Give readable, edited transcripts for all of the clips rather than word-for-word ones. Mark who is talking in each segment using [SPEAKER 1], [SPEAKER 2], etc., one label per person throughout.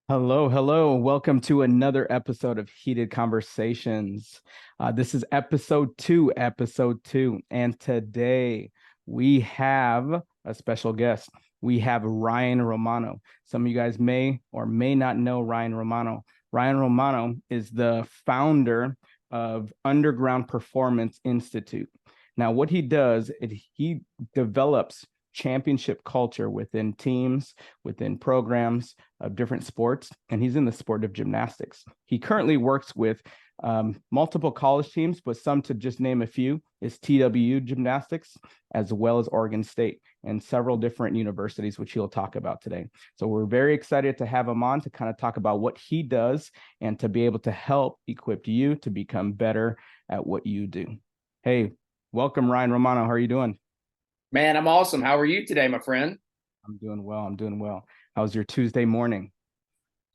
[SPEAKER 1] Hello, hello. Welcome to another episode of Heated Conversations. This is episode two. And today we have a special guest. We have Ryan Romano. Some of you guys may or may not know Ryan Romano. Ryan Romano is the founder of Underground Performance Institute. Now, what he does is he develops championship culture within teams, within programs of different sports, and he's in the sport of gymnastics. He currently works with multiple college teams, but some, to just name a few, is TWU Gymnastics, as well as Oregon State and several different universities, which he'll talk about today. So we're very excited to have him on to kind of talk about what he does and to be able to help equip you to become better at what you do. Hey, welcome, Ryan Romano. How are you doing?
[SPEAKER 2] Man, I'm awesome. How are you today, my friend?
[SPEAKER 1] I'm doing well. I'm doing well. How's your Tuesday morning?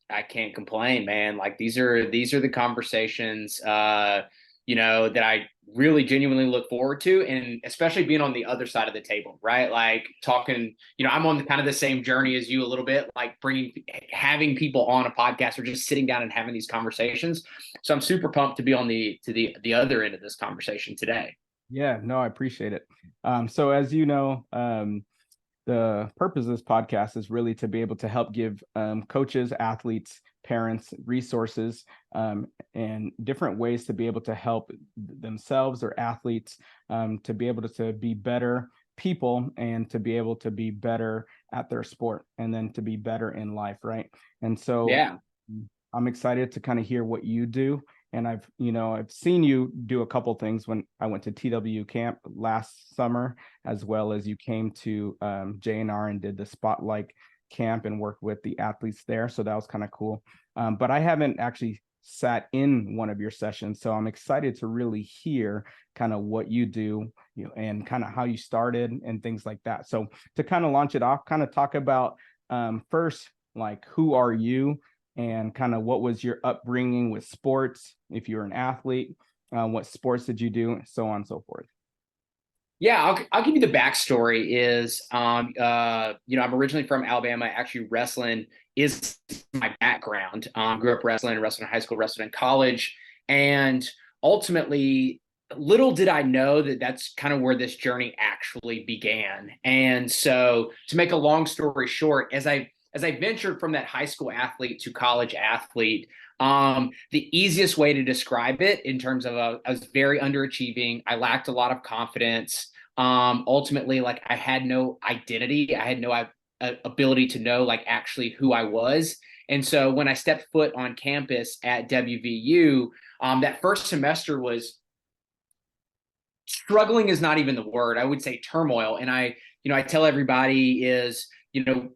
[SPEAKER 2] I can't complain, man. Like these are the conversations that I really genuinely look forward to, and especially being on the other side of the table, right? Like talking, I'm on the kind of the same journey as you a little bit, like having people on a podcast or just sitting down and having these conversations. So I'm super pumped to be on the other end of this conversation today.
[SPEAKER 1] Yeah, no, I appreciate it. So as you know, the purpose of this podcast is really to be able to help give coaches, athletes, parents resources and different ways to be able to help themselves or athletes to be able to be better people and to be able to be better at their sport and then to be better in life, right? And so
[SPEAKER 2] Yeah.
[SPEAKER 1] I'm excited to kind of hear what you do. And I've seen you do a couple things when I went to TW camp last summer, as well as you came to JNR and did the Spotlight camp and worked with the athletes there. So that was kind of cool. But I haven't actually sat in one of your sessions. So I'm excited to really hear kind of what you do, and kind of how you started and things like that. So to kind of launch it off, kind of talk about first, like, who are you? And kind of what was your upbringing with sports, if you're an athlete, what sports did you do, so on and so forth.
[SPEAKER 2] Yeah, I'll give you the backstory. I'm originally from Alabama. Actually, wrestling is my background. Grew up wrestling in high school, wrestling in college, and ultimately, little did I know that that's kind of where this journey actually began. And so, to make a long story short, as I ventured from that high school athlete to college athlete, the easiest way to describe it in terms of I was very underachieving. I lacked a lot of confidence. Ultimately, like I had no identity. I had no ability to know like actually who I was. And so when I stepped foot on campus at WVU, that first semester was struggling is not even the word. I would say turmoil. And I tell everybody is,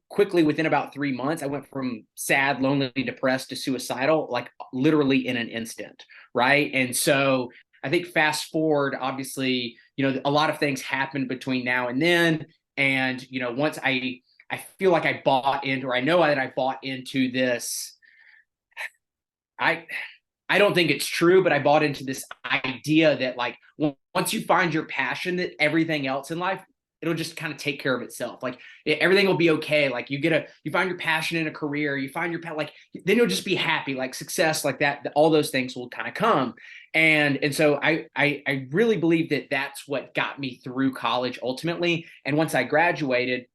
[SPEAKER 2] quickly within about 3 months, I went from sad, lonely, depressed to suicidal, like literally in an instant. Right. And so I think fast forward, obviously, a lot of things happened between now and then. And, once I feel like I bought into, or I know that I bought into this, I, I don't think it's true, but I bought into this idea that like once you find your passion, that everything else in life, it'll just kind of take care of itself. Like everything will be okay. Like you find your passion in a career, you find your like then you'll just be happy. Like success, like that. All those things will kind of come. And so I really believe that that's what got me through college ultimately. And once I graduated,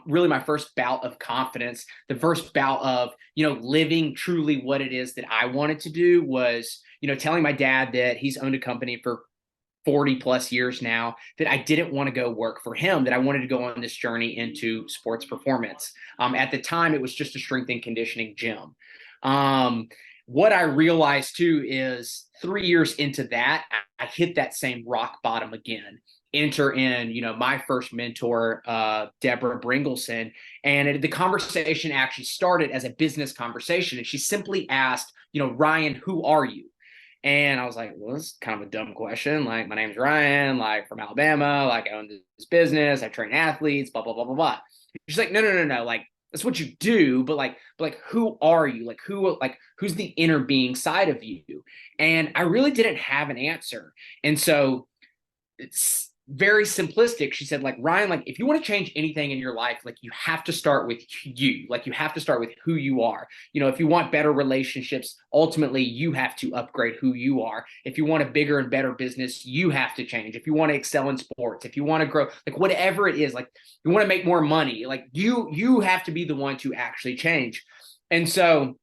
[SPEAKER 2] really my first bout of confidence, the first bout of, living truly what it is that I wanted to do was, telling my dad that he's owned a company for 40 plus years now, that I didn't want to go work for him, that I wanted to go on this journey into sports performance. At the time, it was just a strength and conditioning gym. What I realized too is 3 years into that, I hit that same rock bottom again. Enter in, my first mentor, Deborah Bringleson, and the conversation actually started as a business conversation, and she simply asked, Ryan, who are you? And I was like, well, this is kind of a dumb question. Like, my name's Ryan, like from Alabama, like I own this business, I train athletes, blah, blah, blah, blah, blah. She's like, no, no, no, no. Like, that's what you do, but like, who are you? Who's the inner being side of you? And I really didn't have an answer. And so very simplistic. She said, like, Ryan, like, if you want to change anything in your life, like, you have to start with you. Like, you have to start with who you are. You know, if you want better relationships, ultimately you have to upgrade who you are. If you want a bigger and better business, you have to change. If you want to excel in sports, if you want to grow, like, whatever it is, like, you want to make more money, like, you have to be the one to actually change. And so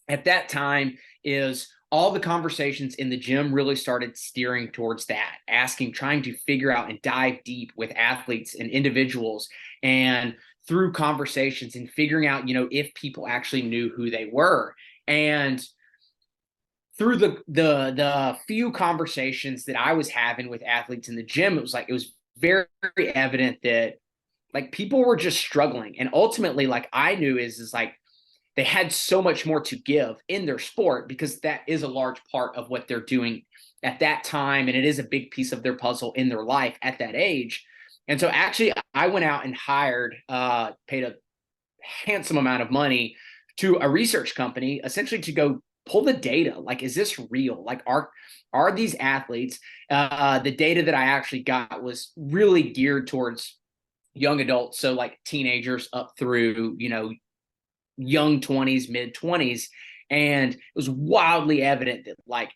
[SPEAKER 2] at that time is all the conversations in the gym really started steering towards that, asking, trying to figure out and dive deep with athletes and individuals, and through conversations and figuring out, you know, if people actually knew who they were. And through the few conversations that I was having with athletes in the gym, it was very evident that like people were just struggling. And ultimately, like I knew is like they had so much more to give in their sport, because that is a large part of what they're doing at that time. And it is a big piece of their puzzle in their life at that age. And so actually I went out and hired, paid a handsome amount of money to a research company, essentially to go pull the data. Like, is this real? Like, are these athletes, the data that I actually got was really geared towards young adults. So like teenagers up through, you know, young 20s, mid 20s. And it was wildly evident that like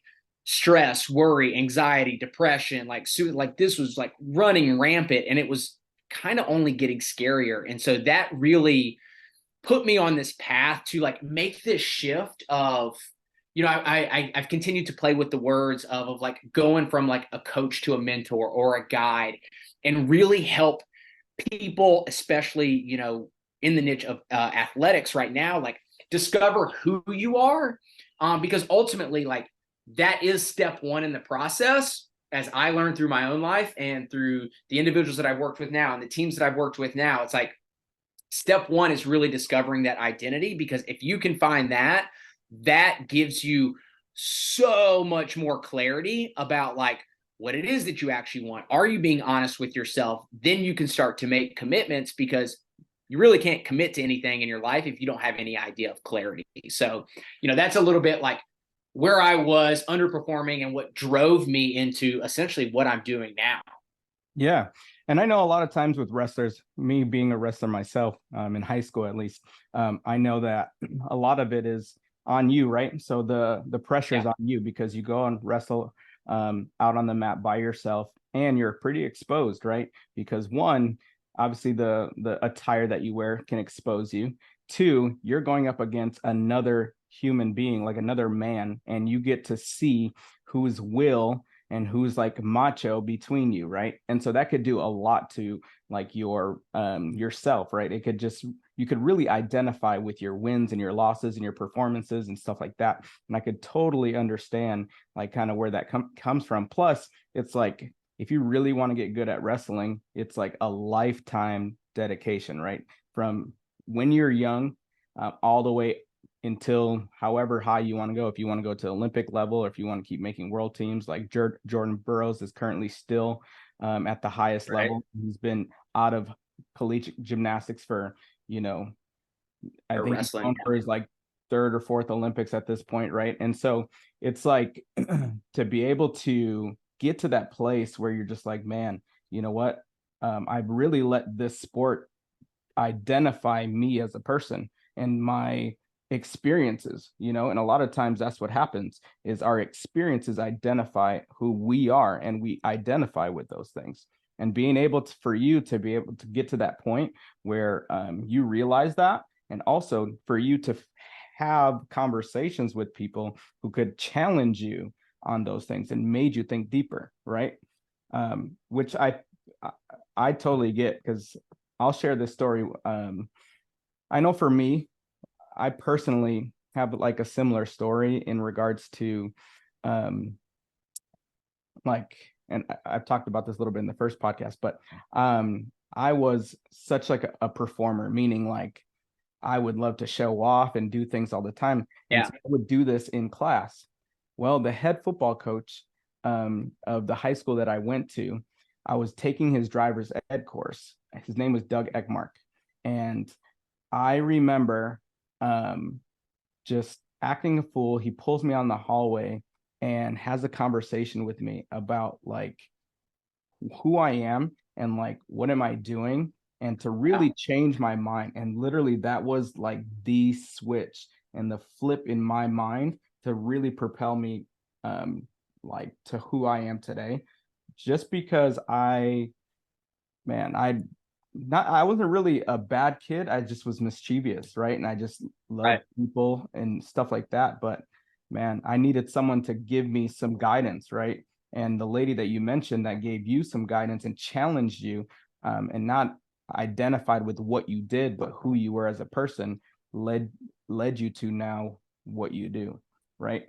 [SPEAKER 2] stress, worry, anxiety, depression, like this was like running rampant, and it was kind of only getting scarier. And so that really put me on this path to like make this shift of, you know, I've continued to play with the words of like going from like a coach to a mentor or a guide, and really help people, especially, you know, in the niche of athletics right now, like discover who you are, because ultimately, like that is step one in the process. As I learned through my own life and through the individuals that I've worked with now and the teams that I've worked with now, it's like step one is really discovering that identity, because if you can find that, that gives you so much more clarity about like what it is that you actually want. Are you being honest with yourself? Then you can start to make commitments, because you really can't commit to anything in your life if you don't have any idea of clarity. So, you know, that's a little bit like where I was underperforming and what drove me into essentially what I'm doing now.
[SPEAKER 1] Yeah. And I know a lot of times with wrestlers, me being a wrestler myself, in high school at least, I know that a lot of it is on you, right? So the pressure is
[SPEAKER 2] Yeah.
[SPEAKER 1] on you because you go and wrestle out on the mat by yourself, and you're pretty exposed, right? Because one, obviously the attire that you wear can expose you. Two, you're going up against another human being, like another man, and you get to see whose will and who's like macho between you, right? And so that could do a lot to like your yourself, right? It could just, you could really identify with your wins and your losses and your performances and stuff like that. And I could totally understand like kind of where that comes from. Plus it's like if you really want to get good at wrestling, it's like a lifetime dedication, right? From when you're young, all the way until however high you want to go. If you want to go to Olympic level, or if you want to keep making world teams, like Jordan Burroughs is currently still at the highest
[SPEAKER 2] Right.
[SPEAKER 1] level. He's been out of collegiate gymnastics for, you know, I
[SPEAKER 2] Or
[SPEAKER 1] think he's
[SPEAKER 2] wrestling.
[SPEAKER 1] known for his like third or fourth Olympics at this point, right? And so it's like to be able to get to that place where you're just like, man, you know what? I've really let this sport identify me as a person and my experiences, you know. And a lot of times that's what happens is our experiences identify who we are, and we identify with those things. And being able to, for you to be able to get to that point where you realize that, and also for you to have conversations with people who could challenge you on those things and made you think deeper, right? Which I totally get, because I'll share this story. I know for me, I personally have like a similar story in regards to um, like, and I've talked about this a little bit in the first podcast, but I was such like a performer, meaning like I would love to show off and do things all the time. And
[SPEAKER 2] Yeah.
[SPEAKER 1] so I would do this in class. Well, the head football coach of the high school that I went to, I was taking his driver's ed course. His name was Doug Eckmark. And I remember just acting a fool. He pulls me on the hallway and has a conversation with me about like who I am and like what am I doing, and to really change my mind. And literally that was like the switch and the flip in my mind to really propel me like to who I am today. Just because I wasn't really a bad kid. I just was mischievous, right? And I just loved
[SPEAKER 2] Right.
[SPEAKER 1] people and stuff like that. But man, I needed someone to give me some guidance, right? And the lady that you mentioned that gave you some guidance and challenged you, and not identified with what you did, but who you were as a person, led led you to now what you do, right?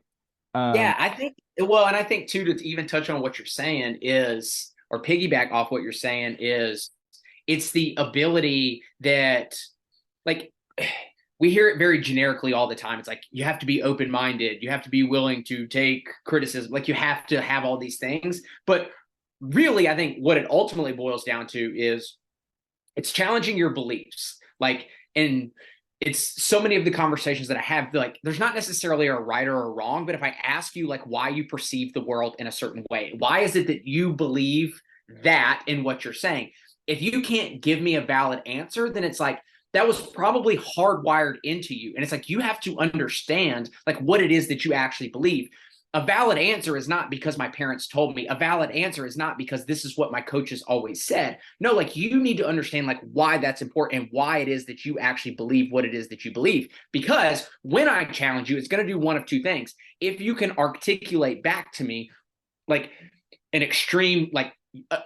[SPEAKER 2] Yeah,
[SPEAKER 1] Um,
[SPEAKER 2] I think, well, and I think too, to even touch on what you're saying is, or piggyback off what you're saying is, it's the ability that, like, we hear it very generically all the time. It's like, you have to be open minded, you have to be willing to take criticism, like, you have to have all these things. But really, I think what it ultimately boils down to is it's challenging your beliefs. Like, and it's so many of the conversations that I have, like, there's not necessarily a right or a wrong, but if I ask you like why you perceive the world in a certain way, why is it that you believe that in what you're saying? If you can't give me a valid answer, then it's like that was probably hardwired into you. And it's like you have to understand like what it is that you actually believe. A valid answer is not because my parents told me. A valid answer is not because this is what my coaches always said. No, like you need to understand like why that's important and why it is that you actually believe what it is that you believe. Because when I challenge you, it's going to do one of two things. If you can articulate back to me like an extreme like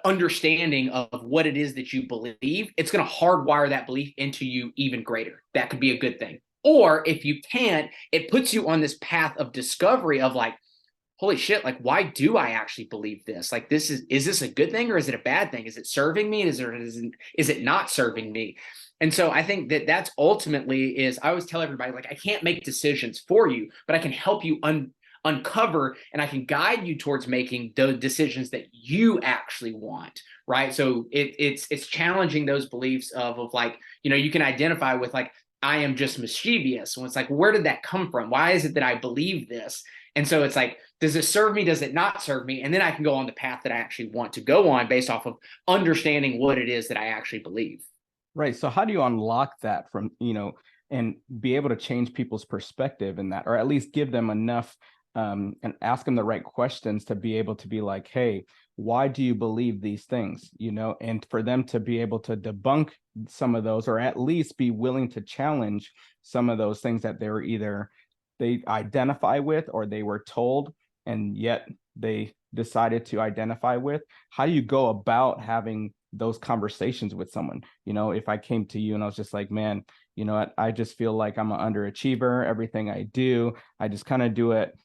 [SPEAKER 2] understanding of what it is that you believe, it's going to hardwire that belief into you even greater. That could be a good thing. Or if you can't, it puts you on this path of discovery of like, holy shit, like why do I actually believe this? Like this is this a good thing or is it a bad thing? Is it serving me? Is it not serving me? And so I think that that's ultimately is I always tell everybody like I can't make decisions for you, but I can help you uncover and I can guide you towards making the decisions that you actually want. Right. So it's challenging those beliefs of like, you know, you can identify with like I am just mischievous. When it's like, where did that come from? Why is it that I believe this? And so it's like, does it serve me? Does it not serve me? And then I can go on the path that I actually want to go on based off of understanding what it is that I actually believe.
[SPEAKER 1] Right. So how do you unlock that from, and be able to change people's perspective in that, or at least give them enough and ask them the right questions to be able to be like, hey, why do you believe these things? And for them to be able to debunk some of those, or at least be willing to challenge some of those things that they're either they identify with or they were told and yet they decided to identify with. How do you go about having those conversations with someone? If I came to you and I was just like, man, what, I just feel like I'm an underachiever. Everything I do, I just kind of do it,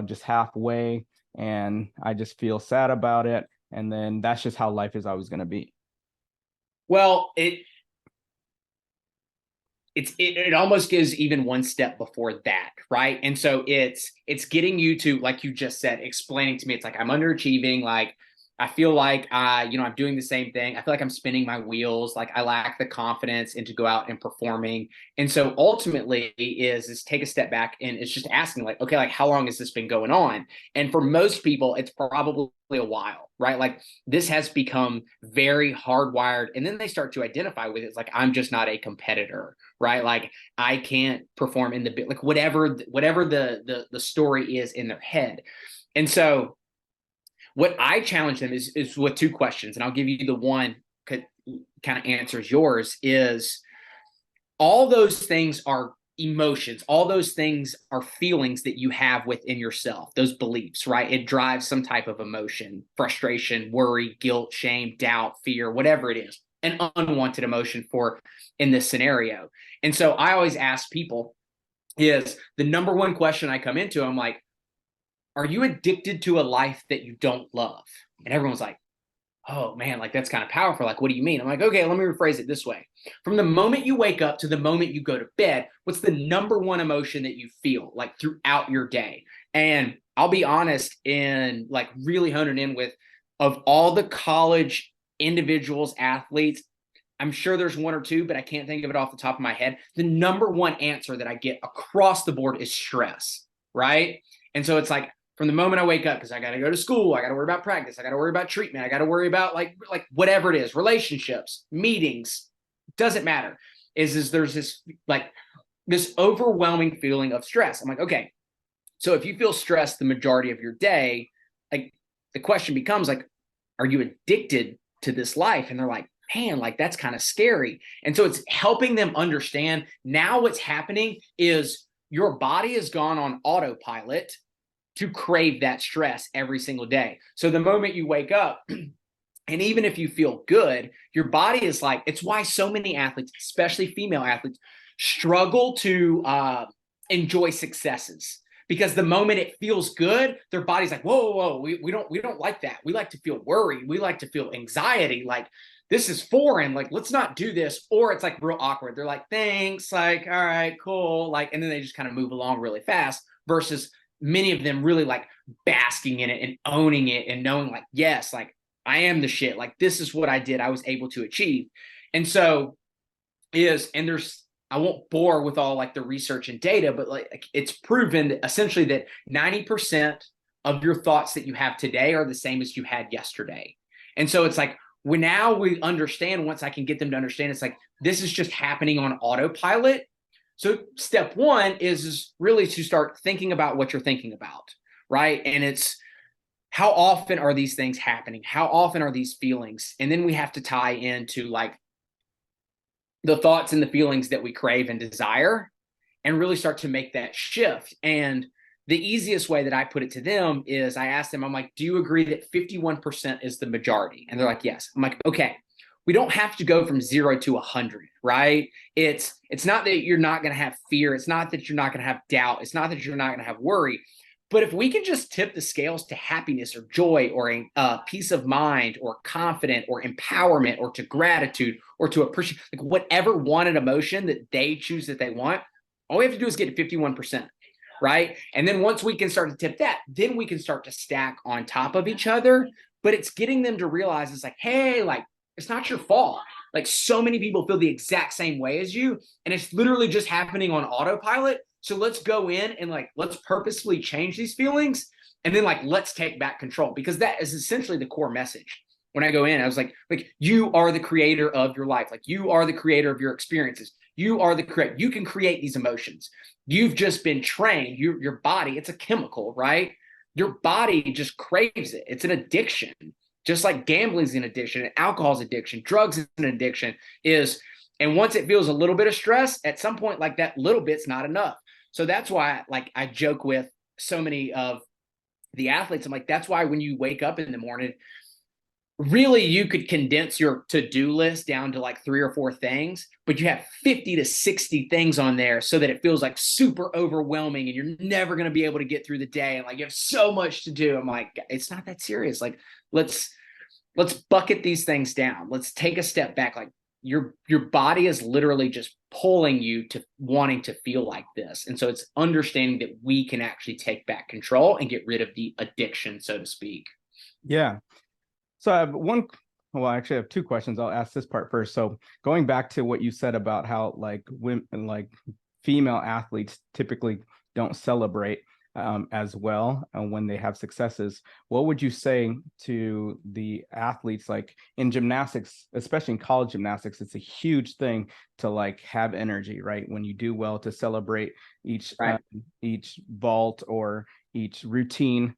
[SPEAKER 1] just halfway, and I just feel sad about it. And then that's just how life is always going to be.
[SPEAKER 2] Well, it almost gives even one step before that, right? And so it's getting you to, like you just said, explaining to me, it's like I'm underachieving, like I feel like I'm doing the same thing. I feel like I'm spinning my wheels, like I lack the confidence into go out and performing. And so ultimately is take a step back and it's just asking like, okay, like how long has this been going on? And for most people, it's probably a while, right? Like this has become very hardwired. And then they start to identify with it. It's like, I'm just not a competitor, right? Like I can't perform in the bit, like whatever the story is in their head. And so what I challenge them is with two questions, and I'll give you the one kind of answers yours is all those things are emotions, all those things are feelings that you have within yourself, those beliefs, right? It drives some type of emotion, frustration, worry, guilt, shame, doubt, fear, whatever it is, an unwanted emotion for in this scenario. And so I always ask people is the number one question I come into, I'm like, are you addicted to a life that you don't love? And everyone's like, oh man, like that's kind of powerful. Like, what do you mean? I'm like, okay, let me rephrase it this way. From the moment you wake up to the moment you go to bed, what's the number one emotion that you feel like throughout your day? And I'll be honest in like really honing in with of all the college individuals, athletes, I'm sure there's one or two, but I can't think of it off the top of my head. The number one answer that I get across the board is stress, right? And so it's like from the moment I wake up, because I got to go to school, I got to worry about practice, I got to worry about treatment, I got to worry about like whatever it is, relationships, meetings, doesn't matter. Is there's this like this overwhelming feeling of stress. I'm like, okay, so if you feel stressed the majority of your day, like the question becomes like, are you addicted to this life? And they're like, man, like that's kind of scary. And so it's helping them understand now what's happening is your body has gone on autopilot to crave that stress every single day. So the moment you wake up, and even if you feel good, your body is like, it's why so many athletes, especially female athletes, struggle to enjoy successes. Because the moment it feels good, their body's like, whoa, whoa, we don't like that. We like to feel worried. We like to feel anxiety. Like this is foreign. Like let's not do this. Or it's like real awkward. They're like, thanks. Like, all right, cool. Like, and then they just kind of move along really fast. Versus many of them really like basking in it and owning it and knowing like, yes, like I am the shit. Like this is what I did. I was able to achieve. And so and there's, I won't bore with all like the research and data, but like it's proven that essentially that 90% of your thoughts that you have today are the same as you had yesterday. And so it's like, when now we understand, once I can get them to understand, it's like, this is just happening on autopilot. So step one is really to start thinking about what you're thinking about, right? And it's, how often are these things happening? How often are these feelings? And then we have to tie into like the thoughts and the feelings that we crave and desire and really start to make that shift. And the easiest way that I put it to them is I ask them, I'm like, do you agree that 51% is the majority? And they're like, yes. I'm like, okay, we don't have to go from 0 to 100, right? It's not that you're not going to have fear. It's not that you're not going to have doubt. It's not that you're not going to have worry. But if we can just tip the scales to happiness or joy or peace of mind or confident or empowerment or to gratitude or to appreciate, like whatever wanted emotion that they choose that they want, all we have to do is get to 51%, right? And then once we can start to tip that, then we can start to stack on top of each other. But it's getting them to realize it's like, hey, like it's not your fault. Like so many people feel the exact same way as you, and it's literally just happening on autopilot. So let's go in and like, let's purposefully change these feelings. And then like, let's take back control, because that is essentially the core message. When I go in, I was like, you are the creator of your life. Like you are the creator of your experiences. You are the correct. You can create these emotions. You've just been trained. Your body, it's a chemical, right? Your body just craves it. It's an addiction. Just like gambling is an addiction, and alcohol is addiction, drugs is an addiction. And once it feels a little bit of stress, at some point, like that little bit's not enough. So that's why, like, I joke with so many of the athletes. I'm like, that's why when you wake up in the morning, really you could condense your to-do list down to like 3 or 4 things, but you have 50 to 60 things on there so that it feels like super overwhelming and you're never going to be able to get through the day. And like, you have so much to do. I'm like, it's not that serious. Like, let's bucket these things down. Let's take a step back. Like, your body is literally just pulling you to wanting to feel like this. And so it's understanding that we can actually take back control and get rid of the addiction, so to speak.
[SPEAKER 1] Yeah. So I have well, actually I have 2 questions. I'll ask this part first. So going back to what you said about how like women, like female athletes typically don't celebrate as well when they have successes, what would you say to the athletes? Like in gymnastics, especially in college gymnastics, it's a huge thing to like have energy, right? When you do well, to celebrate each vault or each routine,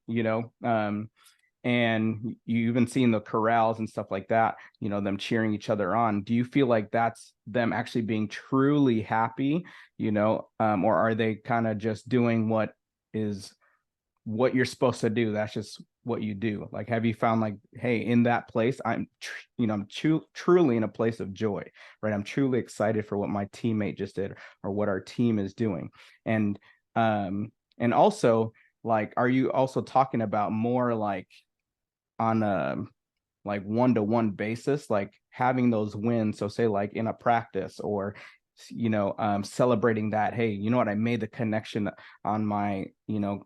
[SPEAKER 1] and you even seen the corrals and stuff like that, them cheering each other on. Do you feel like that's them actually being truly happy, or are they kind of just doing what you're supposed to do? That's just what you do. Like, have you found like, hey, in that place, I'm truly in a place of joy, right? I'm truly excited for what my teammate just did or what our team is doing. And also, like, are you also talking about more like on a like one-to-one basis, like having those wins? So say like in a practice or celebrating that, hey, you know what, I made the connection on my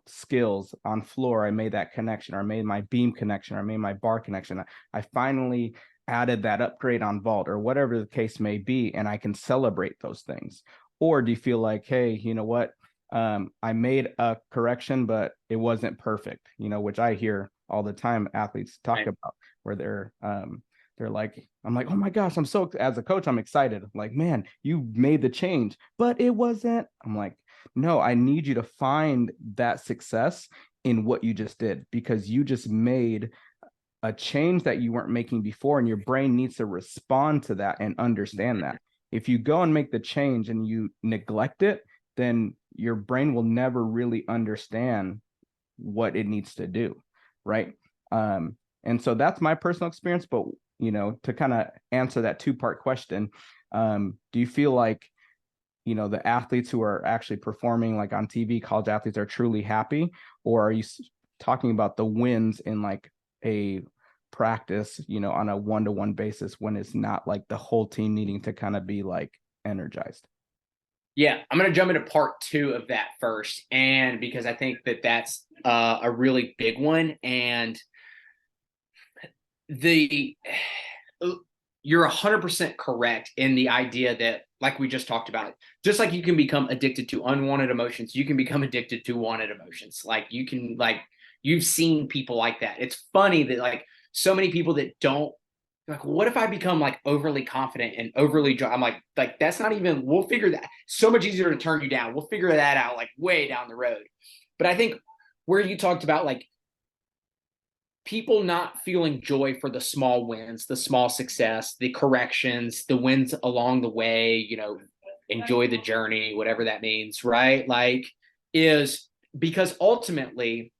[SPEAKER 1] skills on floor, I made that connection, or I made my beam connection, or I made my bar connection, I finally added that upgrade on vault, or whatever the case may be, and I can celebrate those things? Or do you feel like, hey, you know what, I made a correction, but it wasn't perfect, which I hear all the time athletes talk
[SPEAKER 2] Right.
[SPEAKER 1] about where they're like, I'm like, oh my gosh, as a coach, I'm excited. I'm like, man, you made the change, but it wasn't. I'm like, no, I need you to find that success in what you just did, because you just made a change that you weren't making before, and your brain needs to respond to that and understand that. If you go and make the change and you neglect it, then your brain will never really understand what it needs to do, right? And so that's my personal experience. But to kind of answer that two-part question, do you feel like the athletes who are actually performing like on TV, college athletes, are truly happy, or are you talking about the wins in like a practice, on a one-to-one basis, when it's not like the whole team needing to kind of be like energized?
[SPEAKER 2] Yeah, I'm going to jump into part two of that first. And because I think that that's a really big one. And the you're 100% correct in the idea that, like we just talked about, just like you can become addicted to unwanted emotions, you can become addicted to wanted emotions. Like you can, like, you've seen people like that. It's funny that like so many people that don't, like, what if I become like overly confident and overly I'm like that's not even, we'll figure that, so much easier to turn you down. We'll figure that out like way down the road. But I think where you talked about like people not feeling joy for the small wins, the small success, the corrections, the wins along the way, enjoy the journey, whatever that means, right? Like, is because ultimately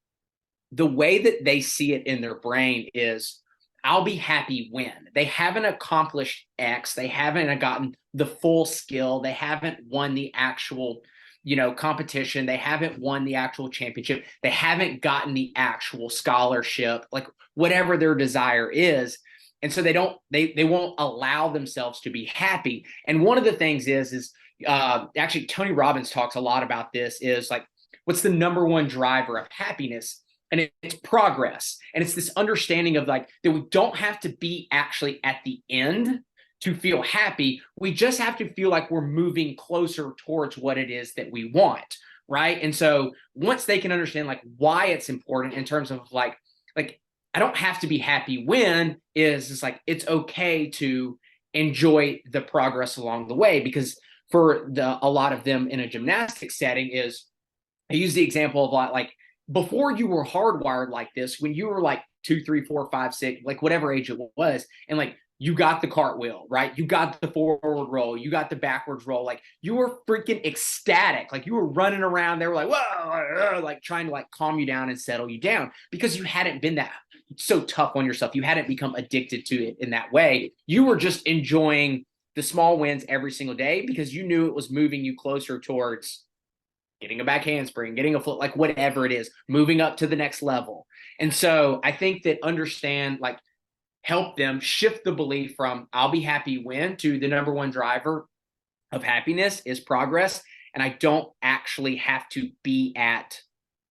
[SPEAKER 2] the way that they see it in their brain is, I'll be happy when they haven't accomplished X, they haven't gotten the full skill, they haven't won the actual, competition, they haven't won the actual championship, they haven't gotten the actual scholarship, like whatever their desire is. And so they won't allow themselves to be happy. And one of the things is actually Tony Robbins talks a lot about this, is like, what's the number one driver of happiness? And it's progress. And it's this understanding of like that we don't have to be actually at the end to feel happy. We just have to feel like we're moving closer towards what it is that we want. Right. And so once they can understand like why it's important in terms of like I don't have to be happy when, is like it's okay to enjoy the progress along the way. Because for a lot of them in a gymnastics setting, is I use the example of like before you were hardwired like this, when you were like 2, 3, 4, 5, 6, like whatever age it was, and like you got the cartwheel, right? You got the forward roll, you got the backwards roll, like you were freaking ecstatic, like you were running around. They were like, whoa, like trying to like calm you down and settle you down, because you hadn't been that so tough on yourself. You hadn't become addicted to it in that way. You were just enjoying the small wins every single day because you knew it was moving you closer towards getting a back handspring, getting a foot, like whatever it is, moving up to the next level. And so I think that understand, like, help them shift the belief from I'll be happy when to the number one driver of happiness is progress. And I don't actually have to be at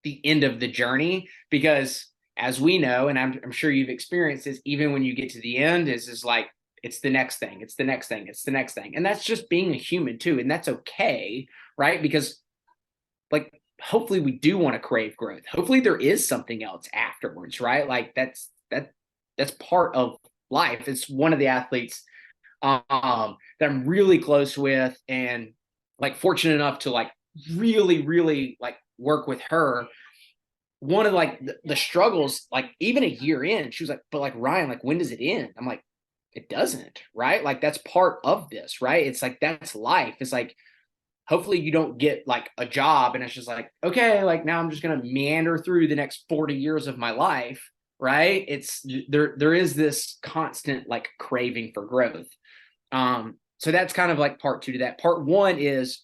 [SPEAKER 2] the end of the journey, because as we know, and I'm sure you've experienced this, even when you get to the end, is like, it's the next thing, it's the next thing, it's the next thing. And that's just being a human too. And that's okay, right? Because like hopefully we do want to crave growth. Hopefully there is something else afterwards, right? Like that's part of life. It's one of the athletes that I'm really close with, and like fortunate enough to like really like work with her. One of like the struggles, like even a year in, she was like, but like Ryan, like when does it end? I'm like, it doesn't, right? Like that's part of this, right? It's like that's life. It's like hopefully you don't get like a job and it's just like, okay, like now I'm just going to meander through the next 40 years of my life, right? It's there is this constant like craving for growth. So that's kind of like part two to that. Part one is,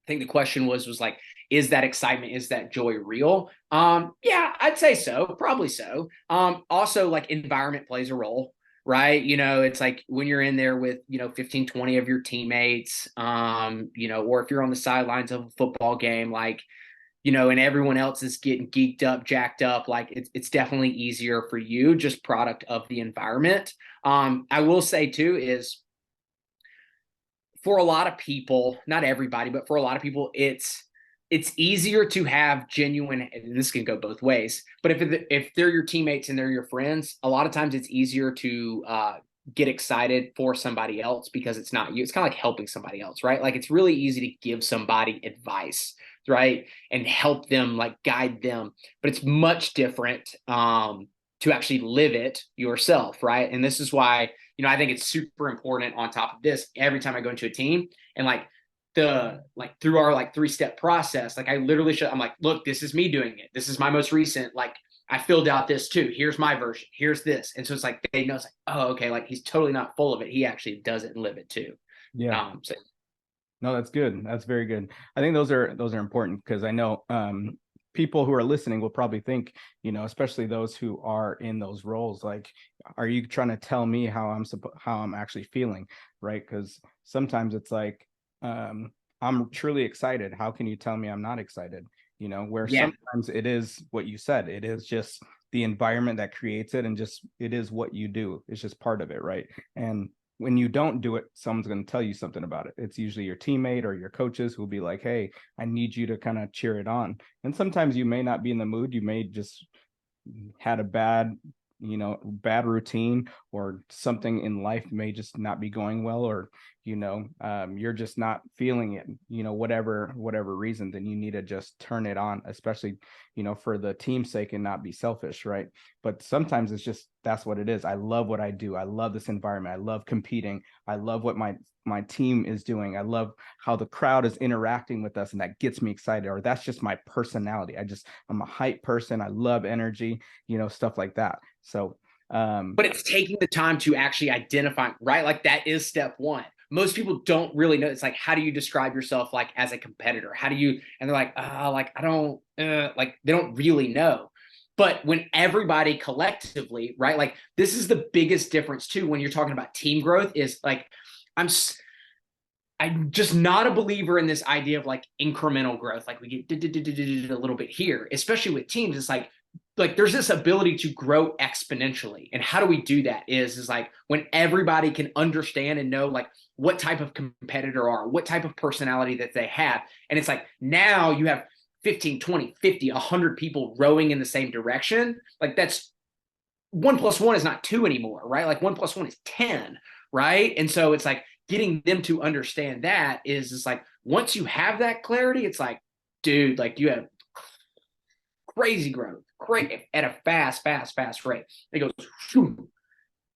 [SPEAKER 2] I think the question was like, is that excitement, is that joy real? Yeah, I'd say so, probably so. Also like environment plays a role, right? It's like when you're in there with 15, 20 of your teammates, or if you're on the sidelines of a football game, like, and everyone else is getting geeked up, jacked up, like it's definitely easier for you, just product of the environment. I will say too is, for a lot of people, not everybody, but for a lot of people, it's it's easier to have genuine, and this can go both ways, but if they're your teammates and they're your friends, a lot of times it's easier to get excited for somebody else because it's not you. It's kind of like helping somebody else, right? Like it's really easy to give somebody advice, right? And help them, like guide them, but it's much different to actually live it yourself, right? And this is why, I think it's super important on top of this, every time I go into a team and like through our like 3-step process, like I literally I'm like, look, this is me doing it. This is my most recent, like I filled out this too. Here's my version. Here's this. And so it's like, they know it's like, oh, okay. Like he's totally not full of it. He actually does it and live it too.
[SPEAKER 1] Yeah.
[SPEAKER 2] So
[SPEAKER 1] No, that's good. That's very good. I think those are important because I know people who are listening will probably think, especially those who are in those roles, like, are you trying to tell me how I'm actually feeling, right? Because sometimes it's like, I'm truly excited. How can you tell me I'm not excited? Where
[SPEAKER 2] yeah.
[SPEAKER 1] sometimes it is what you said. It is just the environment that creates it, and just it is what you do. It's just part of it, right? And when you don't do it, someone's going to tell you something about it. It's usually your teammate or your coaches who will be like, hey, I need you to kind of cheer it on. And sometimes you may not be in the mood. You may just had a bad routine, or something in life may just not be going well, or you're just not feeling it, whatever reason, then you need to just turn it on, especially for the team's sake and not be selfish, right? But sometimes it's just, that's what it is. I love what I do. I love this environment. I love competing. I love what my team is doing. I love how the crowd is interacting with us, and that gets me excited. Or that's just my personality. I'm a hype person. I love energy, stuff like that. So
[SPEAKER 2] But it's taking the time to actually identify, right? Like that is step one. Most people don't really know. It's like, how do you describe yourself like as a competitor? How do you, and they're like, like I don't, like they don't really know. But when everybody collectively, right? Like this is the biggest difference too when you're talking about team growth is like, I'm I'm just not a believer in this idea of like incremental growth. Like we get a little bit here, especially with teams. It's like there's this ability to grow exponentially. And how do we do that is like when everybody can understand and know like what type of competitor are, what type of personality that they have. And it's like now you have 15, 20, 50, 100 people rowing in the same direction. Like that's 1 + 1 is not 2 anymore, right? Like 1 + 1 is 10, right? And so it's like getting them to understand that is like once you have that clarity, it's like, dude, like you have crazy growth, great at a fast rate. It goes shoo,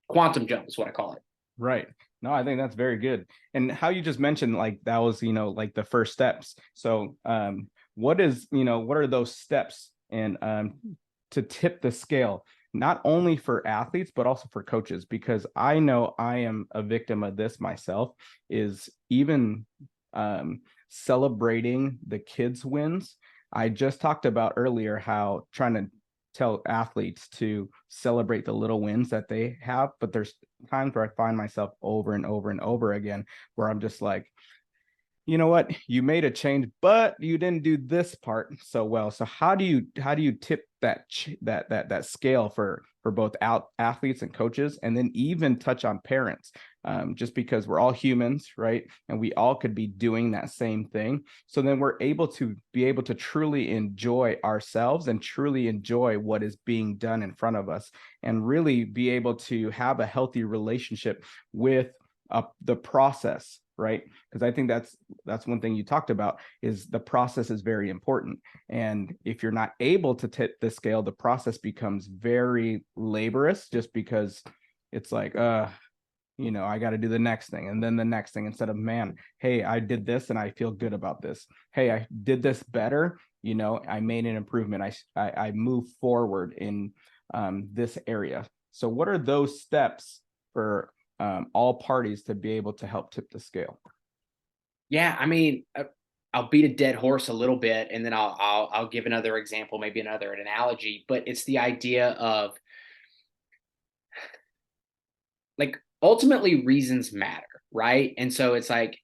[SPEAKER 2] quantum jump is what I call it.
[SPEAKER 1] right. No, I think that's very good. And how you just mentioned, like that was, like the first steps. So what are those steps, and to tip the scale, not only for athletes but also for coaches? Because I know I am a victim of this myself, is even celebrating the kids wins. I just talked about earlier how trying to tell athletes to celebrate the little wins that they have, but there's times where I find myself over and over and over again where I'm just like, you know what, you made a change but you didn't do this part so well. So how do you tip that scale for both athletes and coaches, and then even touch on parents, just because we're all humans, right? And we all could be doing that same thing, so then we're able to truly enjoy ourselves and truly enjoy what is being done in front of us, and really be able to have a healthy relationship with the process, right? Because I think that's one thing you talked about, is the process is very important. And if you're not able to tip the scale, the process becomes very laborious, just because it's like, I got to do the next thing and then the next thing, instead of, man, hey, I did this and I feel good about this. Hey, I did this better. I made an improvement. I moved forward in this area. So what are those steps for all parties to be able to help tip the scale?
[SPEAKER 2] Yeah, I mean, I'll beat a dead horse a little bit, and then I'll give another example, maybe another analogy. But it's the idea of like ultimately reasons matter, right? And so it's like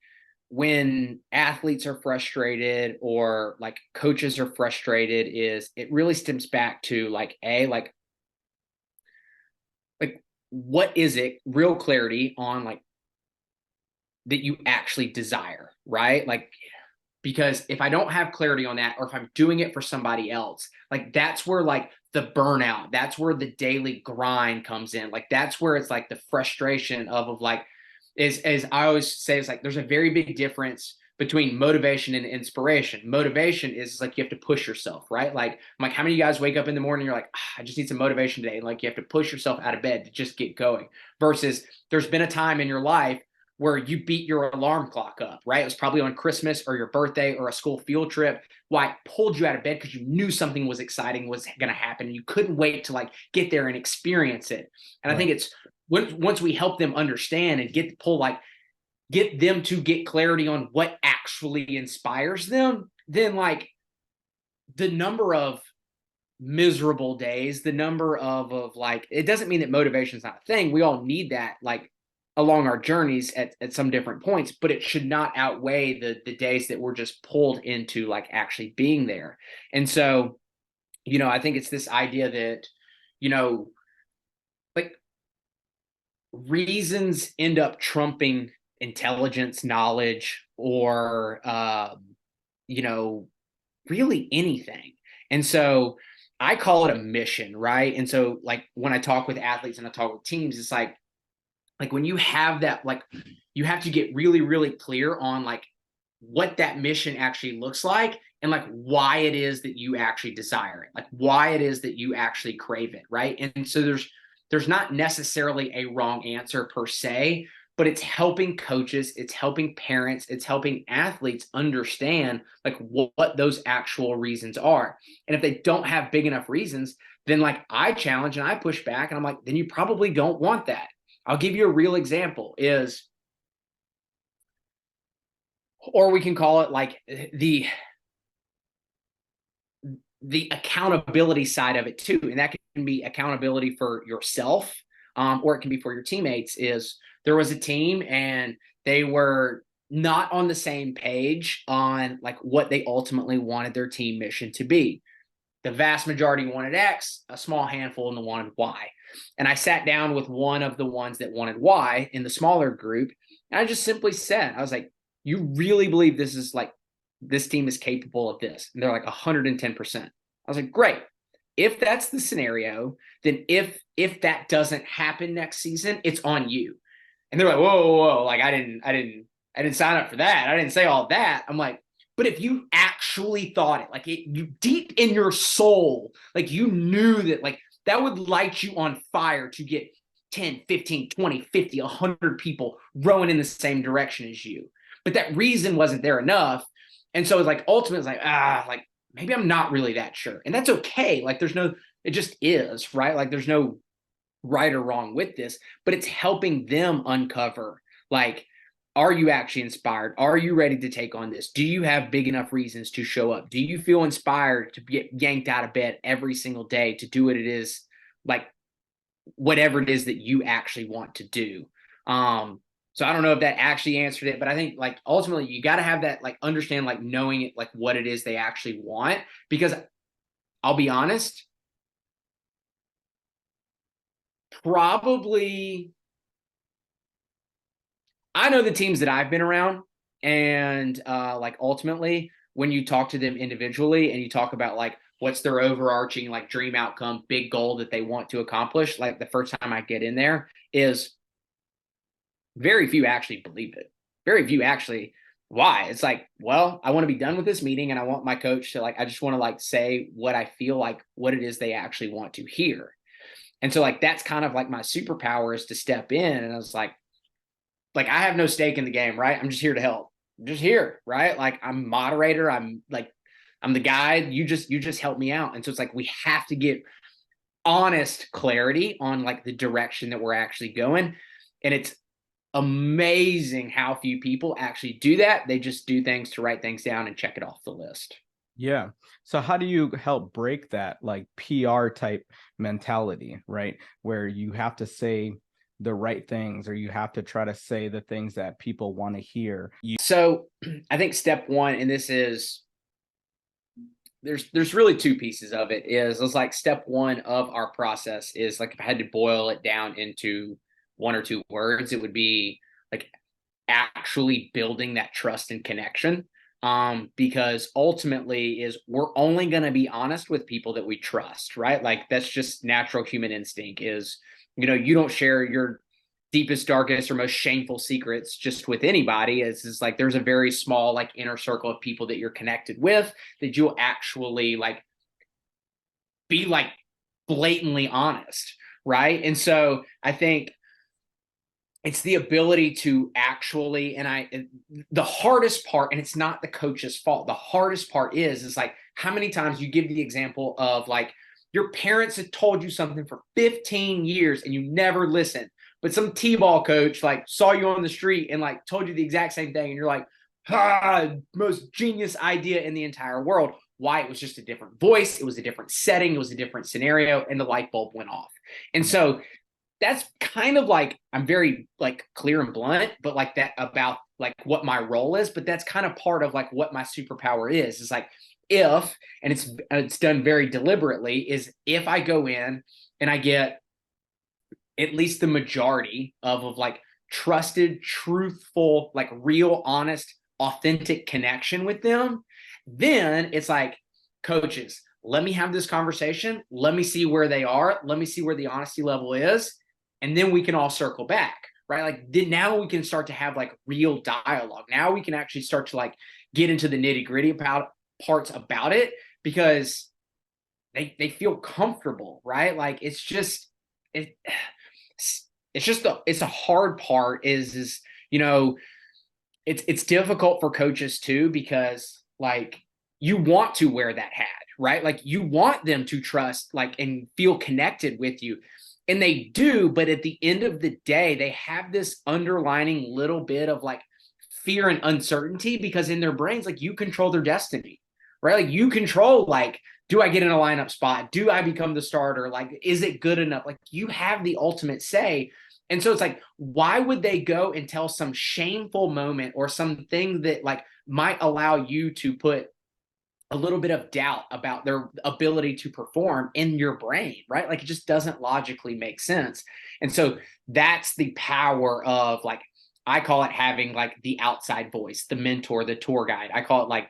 [SPEAKER 2] when athletes are frustrated or like coaches are frustrated, is it really stems back to like what is it, real clarity on like that you actually desire, right? Like because if I don't have clarity on that, or if I'm doing it for somebody else, like that's where like the burnout, that's where the daily grind comes in. Like that's where it's like the frustration of like, is as I always say, it's like there's a very big difference between motivation and inspiration. Motivation is like you have to push yourself, right? Like I'm like, how many of you guys wake up in the morning, you're like, I just need some motivation today. And like you have to push yourself out of bed to just get going. Versus there's been a time in your life where you beat your alarm clock up, right? It was probably on Christmas or your birthday or a school field trip. Why it pulled you out of bed because you knew something was exciting was going to happen. And you couldn't wait to like get there and experience it. And I think it's once we help them understand and get them to get clarity on what actually inspires them, then like the number of miserable days, the number of like, it doesn't mean that motivation is not a thing. We all need that, like along our journeys at some different points, but it should not outweigh the days that we're just pulled into like actually being there. And so, I think it's this idea that, like reasons end up trumping intelligence, knowledge, or, really anything. And so I call it a mission, right? And so like when I talk with athletes and I talk with teams, it's like when you have that, like you have to get really, really clear on like what that mission actually looks like and like why it is that you actually desire it, like why it is that you actually crave it, right? And so there's not necessarily a wrong answer per se, but it's helping coaches, it's helping parents, it's helping athletes understand like what those actual reasons are. And if they don't have big enough reasons, then like I challenge and I push back and I'm like, then you probably don't want that. I'll give you a real example is, or we can call it like the accountability side of it too. And that can be accountability for yourself, or it can be for your teammates. Is there was a team and they were not on the same page on like what they ultimately wanted their team mission to be. The vast majority wanted X, a small handful in the wanted Y. And I sat down with one of the ones that wanted Y in the smaller group. And I just simply said, I was like, you really believe this is like, this team is capable of this? And they're like 110%. I was like, great. If that's the scenario, then if that doesn't happen next season, it's on you. And they're like, whoa, whoa, whoa. Like I didn't sign up for that. I didn't say all that. I'm like, but if you actually thought it, like you deep in your soul, like you knew that like that would light you on fire to get 10, 15, 20, 50, 100 people rowing in the same direction as you. But that reason wasn't there enough. And so it's like ultimately it's like, like maybe I'm not really that sure. And that's okay. Like it just is, right? Like there's no right or wrong with this, but it's helping them uncover like, are you actually inspired? Are you ready to take on this? Do you have big enough reasons to show up? Do you feel inspired to get yanked out of bed every single day to do what it is, like whatever it is that you actually want to do? So I don't know if that actually answered it, but I think like ultimately you got to have that, like understand, like knowing it, like what it is they actually want, because I'll be honest, probably I know the teams that I've been around, and like ultimately, when you talk to them individually and you talk about like what's their overarching like dream outcome, big goal that they want to accomplish, like the first time I get in there is very few actually believe it. Very few actually. Why? It's like, well, I want to be done with this meeting and I want my coach to like, I just want to like say what I feel like, what it is they actually want to hear. And so like that's kind of like my superpower is to step in. And I was like I have no stake in the game, right? I'm just here to help. I'm just here, right? Like I'm moderator. I'm the guide. You just help me out. And so it's like we have to get honest clarity on like the direction that we're actually going. And it's amazing how few people actually do that. They just do things to write things down and check it off the list.
[SPEAKER 1] Yeah. So how do you help break that like PR type mentality, right? Where you have to say the right things or you have to try to say the things that people want to hear.
[SPEAKER 2] So I think step one, and this is there's really two pieces of it, is it's like step one of our process is like if I had to boil it down into one or two words, it would be like actually building that trust and connection. because ultimately is we're only going to be honest with people that we trust, right? Like that's just natural human instinct is, you don't share your deepest, darkest, or most shameful secrets just with anybody. It's like there's a very small like inner circle of people that you're connected with that you'll actually like be like blatantly honest, right? And so I think it's the ability to actually, the hardest part, and it's not the coach's fault, the hardest part is like how many times you give the example of like your parents had told you something for 15 years and you never listened, but some t-ball coach like saw you on the street and like told you the exact same thing and you're like, most genius idea in the entire world. Why? It was just a different voice, it was a different setting, it was a different scenario, and the light bulb went off. And so that's kind of like, I'm very like clear and blunt, but like that about like what my role is, but that's kind of part of like what my superpower is like if, and it's done very deliberately, is if I go in and I get at least the majority of like trusted, truthful, like real, honest, authentic connection with them, then it's like, coaches, let me have this conversation. Let me see where they are. Let me see where the honesty level is. And then we can all circle back, right? Like now we can start to have like real dialogue. Now we can actually start to like get into the nitty gritty about parts about it because they feel comfortable, right? Like it's just it's a hard part is it's difficult for coaches too because like you want to wear that hat, right? Like you want them to trust like and feel connected with you, and they do, but at the end of the day they have this underlining little bit of like fear and uncertainty because in their brains like you control their destiny, right? Like you control like, do I get in a lineup spot? Do I become the starter? Like, is it good enough? Like you have the ultimate say. And so it's like, why would they go and tell some shameful moment or something that like might allow you to put a little bit of doubt about their ability to perform in your brain, right? Like it just doesn't logically make sense. And so that's the power of like, I call it having like the outside voice, the mentor, the tour guide. I call it like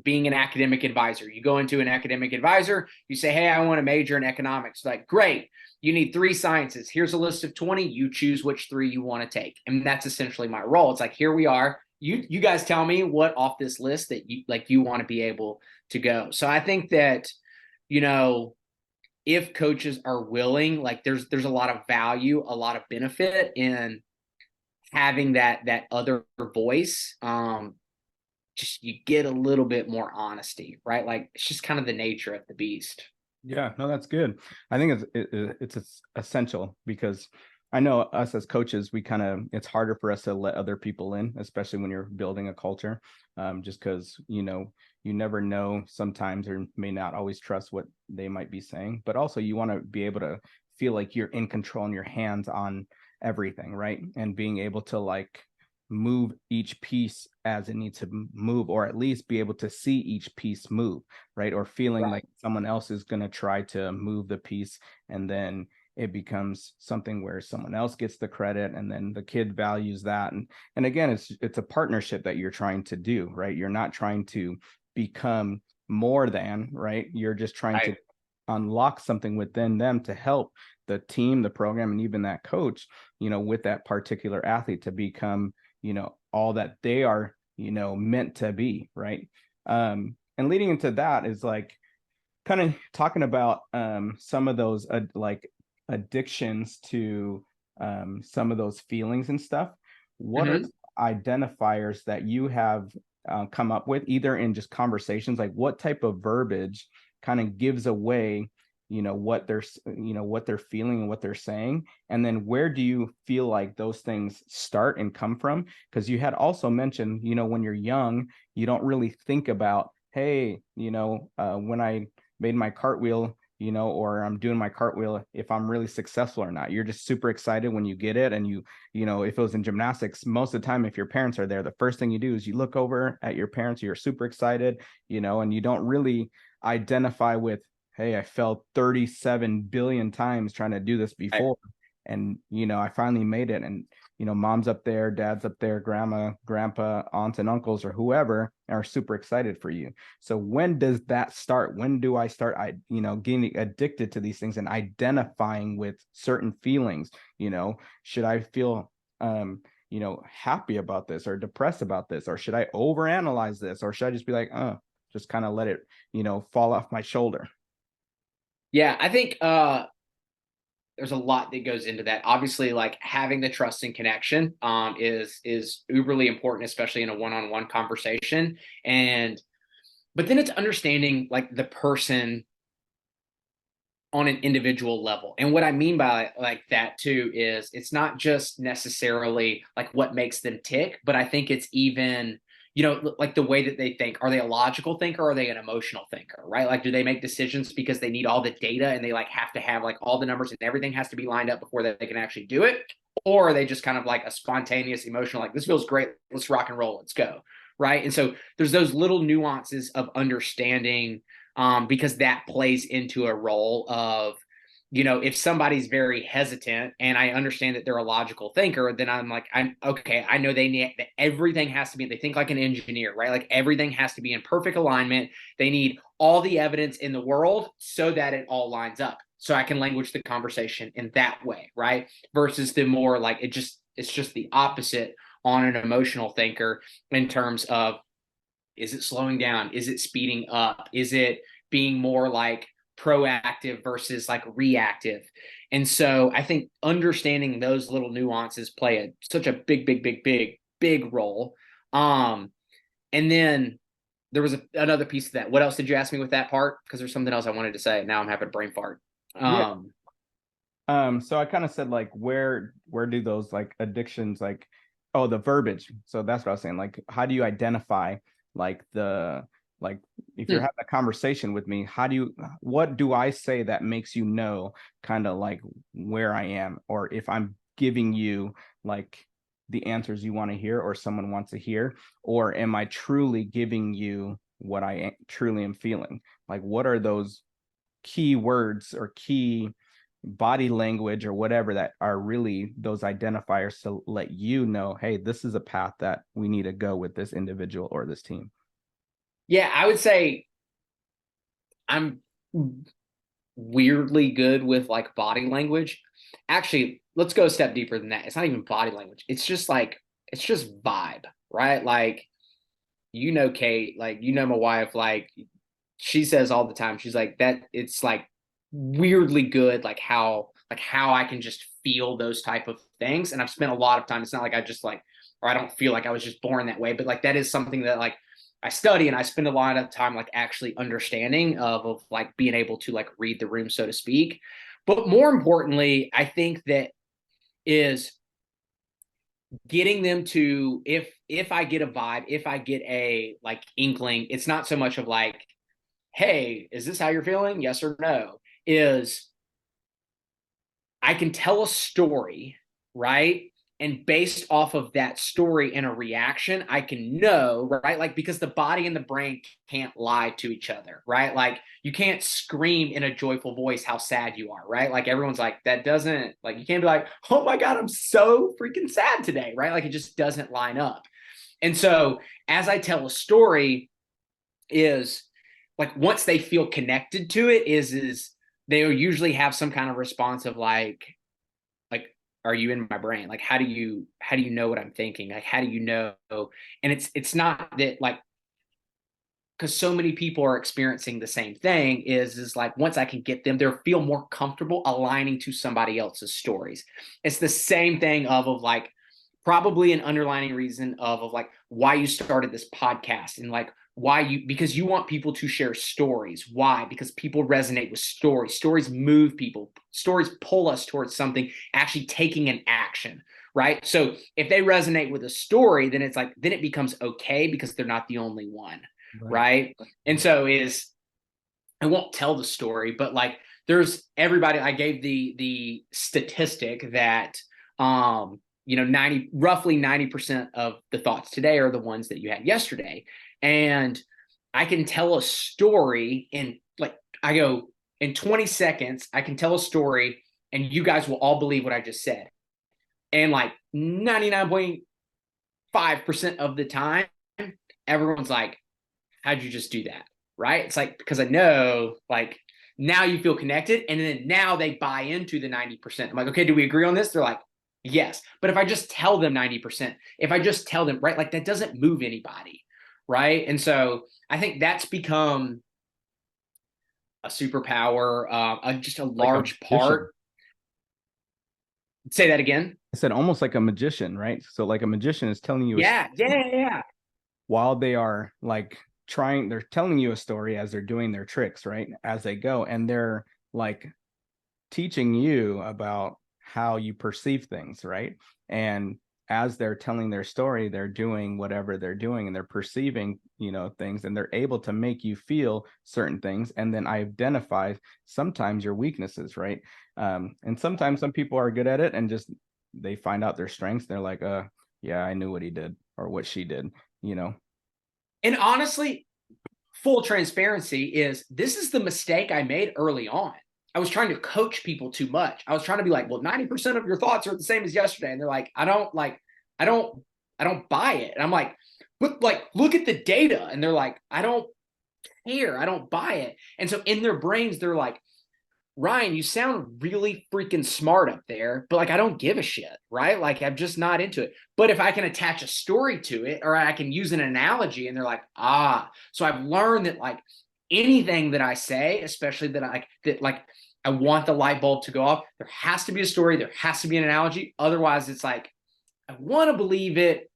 [SPEAKER 2] being an academic advisor. You go into an academic advisor, you say, hey, I want to major in economics. Like, great. You need 3 sciences. Here's a list of 20. You choose which 3 you want to take. And that's essentially my role. It's like, here we are. You guys tell me what off this list that you want to be able to go. So I think that, if coaches are willing, like there's a lot of value, a lot of benefit in having that other voice. Just you get a little bit more honesty, right? Like it's just kind of the nature of the beast.
[SPEAKER 1] Yeah, no, that's good. I think it's essential because I know us as coaches, it's harder for us to let other people in, especially when you're building a culture, just because you never know sometimes or may not always trust what they might be saying, but also you want to be able to feel like you're in control and your hands on everything, right? And being able to like move each piece as it needs to move, or at least be able to see each piece move, right? Or feeling
[SPEAKER 2] Right.
[SPEAKER 1] like someone else is going to try to move the piece, and then it becomes something where someone else gets the credit, and then the kid values that. And again, it's a partnership that you're trying to do, right? You're not trying to become more than, right? You're just trying to unlock something within them to help the team, the program, and even that coach, with that particular athlete to become all that they are meant to be, right? And leading into that is like kind of talking about some of those like addictions to some of those feelings and stuff. What are
[SPEAKER 2] Mm-hmm.
[SPEAKER 1] identifiers that you have come up with, either in just conversations, like what type of verbiage kind of gives away what they're feeling and what they're saying, and then where do you feel like those things start and come from? Because you had also mentioned, when you're young, you don't really think about, hey, when I made my cartwheel, or I'm doing my cartwheel, if I'm really successful or not. You're just super excited when you get it. And if it was in gymnastics, most of the time, if your parents are there, the first thing you do is you look over at your parents, you're super excited, and you don't really identify with, hey, I fell 37 billion times trying to do this before. And, I finally made it. And, mom's up there, dad's up there, grandma, grandpa, aunts and uncles or whoever are super excited for you. So when does that start? When do I start getting addicted to these things and identifying with certain feelings? Should I feel happy about this or depressed about this, or should I overanalyze this, or should I just be like, just kind of let it, fall off my shoulder?
[SPEAKER 2] Yeah, I think there's a lot that goes into that. Obviously, like having the trust and connection is uberly important, especially in a one-on-one conversation. And but then it's understanding like the person on an individual level. And what I mean by like that too is it's not just necessarily like what makes them tick, but I think it's even, like the way that they think. Are they a logical thinker or are they an emotional thinker, right? Like, do they make decisions because they need all the data and they like have to have like all the numbers and everything has to be lined up before they can actually do it? Or are they just kind of like a spontaneous emotional, like this feels great, let's rock and roll, let's go. Right. And so there's those little nuances of understanding, because that plays into a role of, if somebody's very hesitant and I understand that they're a logical thinker, then I'm like, I'm okay. I know they need that everything has to be, they think like an engineer, right? Like everything has to be in perfect alignment. They need all the evidence in the world so that it all lines up. So I can language the conversation in that way, right? Versus the more like it's just the opposite on an emotional thinker in terms of, is it slowing down? Is it speeding up? Is it being more like proactive versus like reactive? And so I think understanding those little nuances play such a big role. And then there was another piece of that. What else did you ask me with that part? Because there's something else I wanted to say. Now I'm having a brain fart.
[SPEAKER 1] Yeah. So I kind of said like where do those like addictions like, oh, the verbiage. So that's what I was saying. Like, how do you identify like like if you're
[SPEAKER 2] hmm.
[SPEAKER 1] having a conversation with me, what do I say that makes you know kind of like where I am, or if I'm giving you like the answers you want to hear or someone wants to hear, or am I truly giving you what I truly am feeling? Like, what are those key words or key body language or whatever that are really those identifiers to let you know, hey, this is a path that we need to go with this individual or this team?
[SPEAKER 2] Yeah, I would say I'm weirdly good with like body language. Actually, let's go a step deeper than that. It's not even body language. It's just like it's just vibe, right? Like Kate, like my wife, like she says all the time, she's like that it's like weirdly good like how I can just feel those type of things. And I've spent a lot of time. It's not like I just like, or I don't feel like I was just born that way, but like that is something that like I study and I spend a lot of time like actually understanding of like being able to like read the room, so to speak. But more importantly, I think that is getting them to, if I get a vibe, if I get a like inkling, it's not so much of like, hey, is this how you're feeling? Yes or no. Is I can tell a story, right? And based off of that story and a reaction, I can know, right? Like, because the body and the brain can't lie to each other, right? Like, you can't scream in a joyful voice how sad you are, right? Like, everyone's like, that doesn't, like, you can't be like, oh my God, I'm so freaking sad today, right? Like, it just doesn't line up. And so, as I tell a story, is like, once they feel connected to it, is they'll usually have some kind of response of like, are you in my brain? Like, how do you know what I'm thinking? Like, how do you know? And it's not that like, because so many people are experiencing the same thing, is like once I can get them, they'll feel more comfortable aligning to somebody else's stories. It's the same thing of like probably an underlining reason of like why you started this podcast, and like why you, because you want people to share stories. Why? Because people resonate with stories. Stories move people. Stories pull us towards something, actually taking an action, right? So if they resonate with a story, then it's like, then it becomes okay because they're not the only one,
[SPEAKER 1] Right.
[SPEAKER 2] right? And so is, I won't tell the story, but like there's everybody, I gave the statistic that 90, roughly 90% of the thoughts today are the ones that you had yesterday. And I can tell a story in like, I go, in 20 seconds, I can tell a story and you guys will all believe what I just said. And like 99.5% of the time, everyone's like, how'd you just do that? Right? It's like, because I know, like, now you feel connected. And then now they buy into the 90%. I'm like, okay, do we agree on this? They're like, yes. But if I just tell them 90%, if I just tell them, right, like that doesn't move anybody. Right. And so I think that's become a superpower, just a
[SPEAKER 1] Like a
[SPEAKER 2] large
[SPEAKER 1] magician.
[SPEAKER 2] part. Say that again.
[SPEAKER 1] I said almost like a magician, right? So like a magician is telling you a
[SPEAKER 2] Yeah. Yeah. Yeah.
[SPEAKER 1] while they are like trying, they're telling you a story as they're doing their tricks, right? As they go, and they're like teaching you about how you perceive things, right? And as they're telling their story, they're doing whatever they're doing and they're perceiving, things, and they're able to make you feel certain things and then identify sometimes your weaknesses, right? And sometimes some people are good at it and just they find out their strengths. They're like, yeah, I knew what he did or what she did, you know.
[SPEAKER 2] And honestly, full transparency is this is the mistake I made early on. I was trying to coach people too much. I was trying to be like, well, 90% of your thoughts are the same as yesterday. And they're like, I don't, I don't buy it. And I'm like, but like, look at the data. And they're like, I don't care. I don't buy it. And so in their brains, they're like, Ryan, you sound really freaking smart up there, but like I don't give a shit, right? Like I'm just not into it. But if I can attach a story to it or I can use an analogy and they're like, so I've learned that like anything that I say, especially that I want the light bulb to go off, there has to be a story, there has to be an analogy. Otherwise, it's like I want to believe it,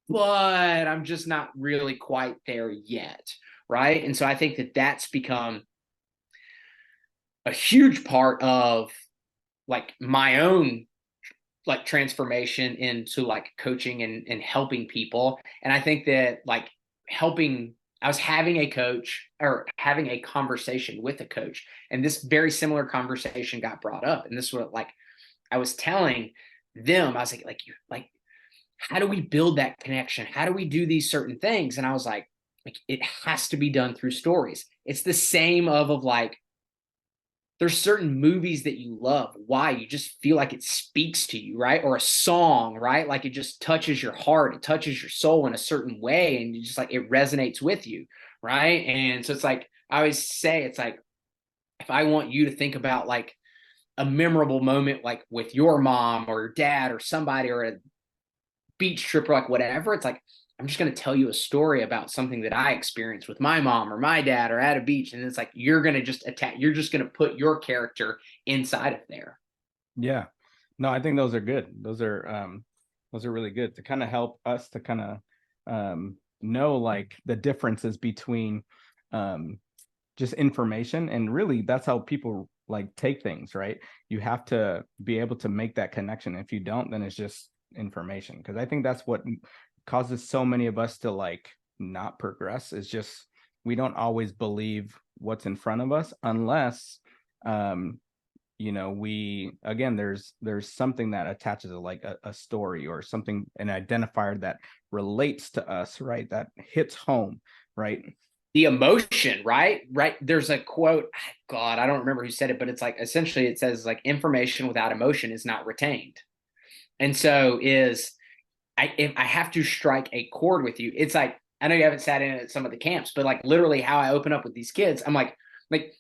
[SPEAKER 2] but I'm just not really quite there yet, right? And so I think that that's become a huge part of like my own like transformation into like coaching and helping people. And I think that like helping, I was having a coach or having a conversation with a coach, and this very similar conversation got brought up. And this is what like I was telling them, I was like you like, how do we build that connection? How do we do these certain things? And I was like it has to be done through stories. It's the same of like there's certain movies that you love. Why? You just feel like it speaks to you, right? Or a song, right? Like it just touches your heart, it touches your soul in a certain way, and you just like it resonates with you, right? And so it's like I always say, it's like if I want you to think about like a memorable moment, like with your mom or your dad or somebody or a beach trip or like whatever, it's like I'm just going to tell you a story about something that I experienced with my mom or my dad or at a beach. And it's like, you're going to just attack, you're just going to put your character inside of there.
[SPEAKER 1] Yeah. No, I think those are good. Those are really good to kind of help us to kind of know like the differences between um just information, and really that's how people like take things, right? You have to be able to make that connection. If you don't, then it's just information, because I think that's what causes so many of us to like not progress, is just we don't always believe what's in front of us unless um we again there's something that attaches like a story or something, an identifier that relates to us, right? That hits home, right?
[SPEAKER 2] The emotion, right? Right. There's a quote, God, I don't remember who said it, but it's like essentially it says like information without emotion is not retained. And so is if I have to strike a chord with you, it's like I know you haven't sat in at some of the camps, but like literally how I open up with these kids, I'm like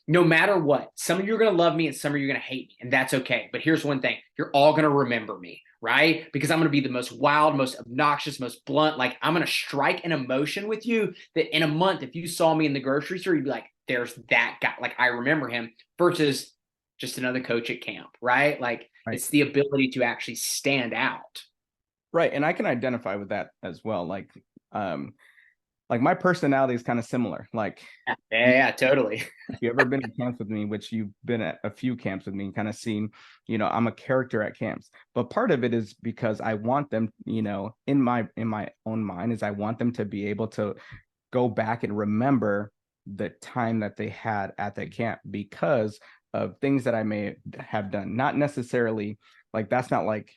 [SPEAKER 2] no matter what, some of you are gonna love me and some of you are gonna hate me, and that's okay. But here's one thing: you're all gonna remember me, right? Because I'm gonna be the most wild, most obnoxious, most blunt. Like I'm gonna strike an emotion with you that in a month, if you saw me in the grocery store, you'd be like, "There's that guy." Like I remember him versus just another coach at camp, right? Like
[SPEAKER 1] Right.
[SPEAKER 2] it's the ability to actually stand out.
[SPEAKER 1] Right. And I can identify with that as well. Like my personality is kind of similar. Like
[SPEAKER 2] Yeah,
[SPEAKER 1] you,
[SPEAKER 2] yeah, totally.
[SPEAKER 1] if you ever been at camps with me, which you've been at a few camps with me, kind of seen, I'm a character at camps. But part of it is because I want them, in my own mind, is I want them to be able to go back and remember the time that they had at the camp because of things that I may have done. Not necessarily like that's not like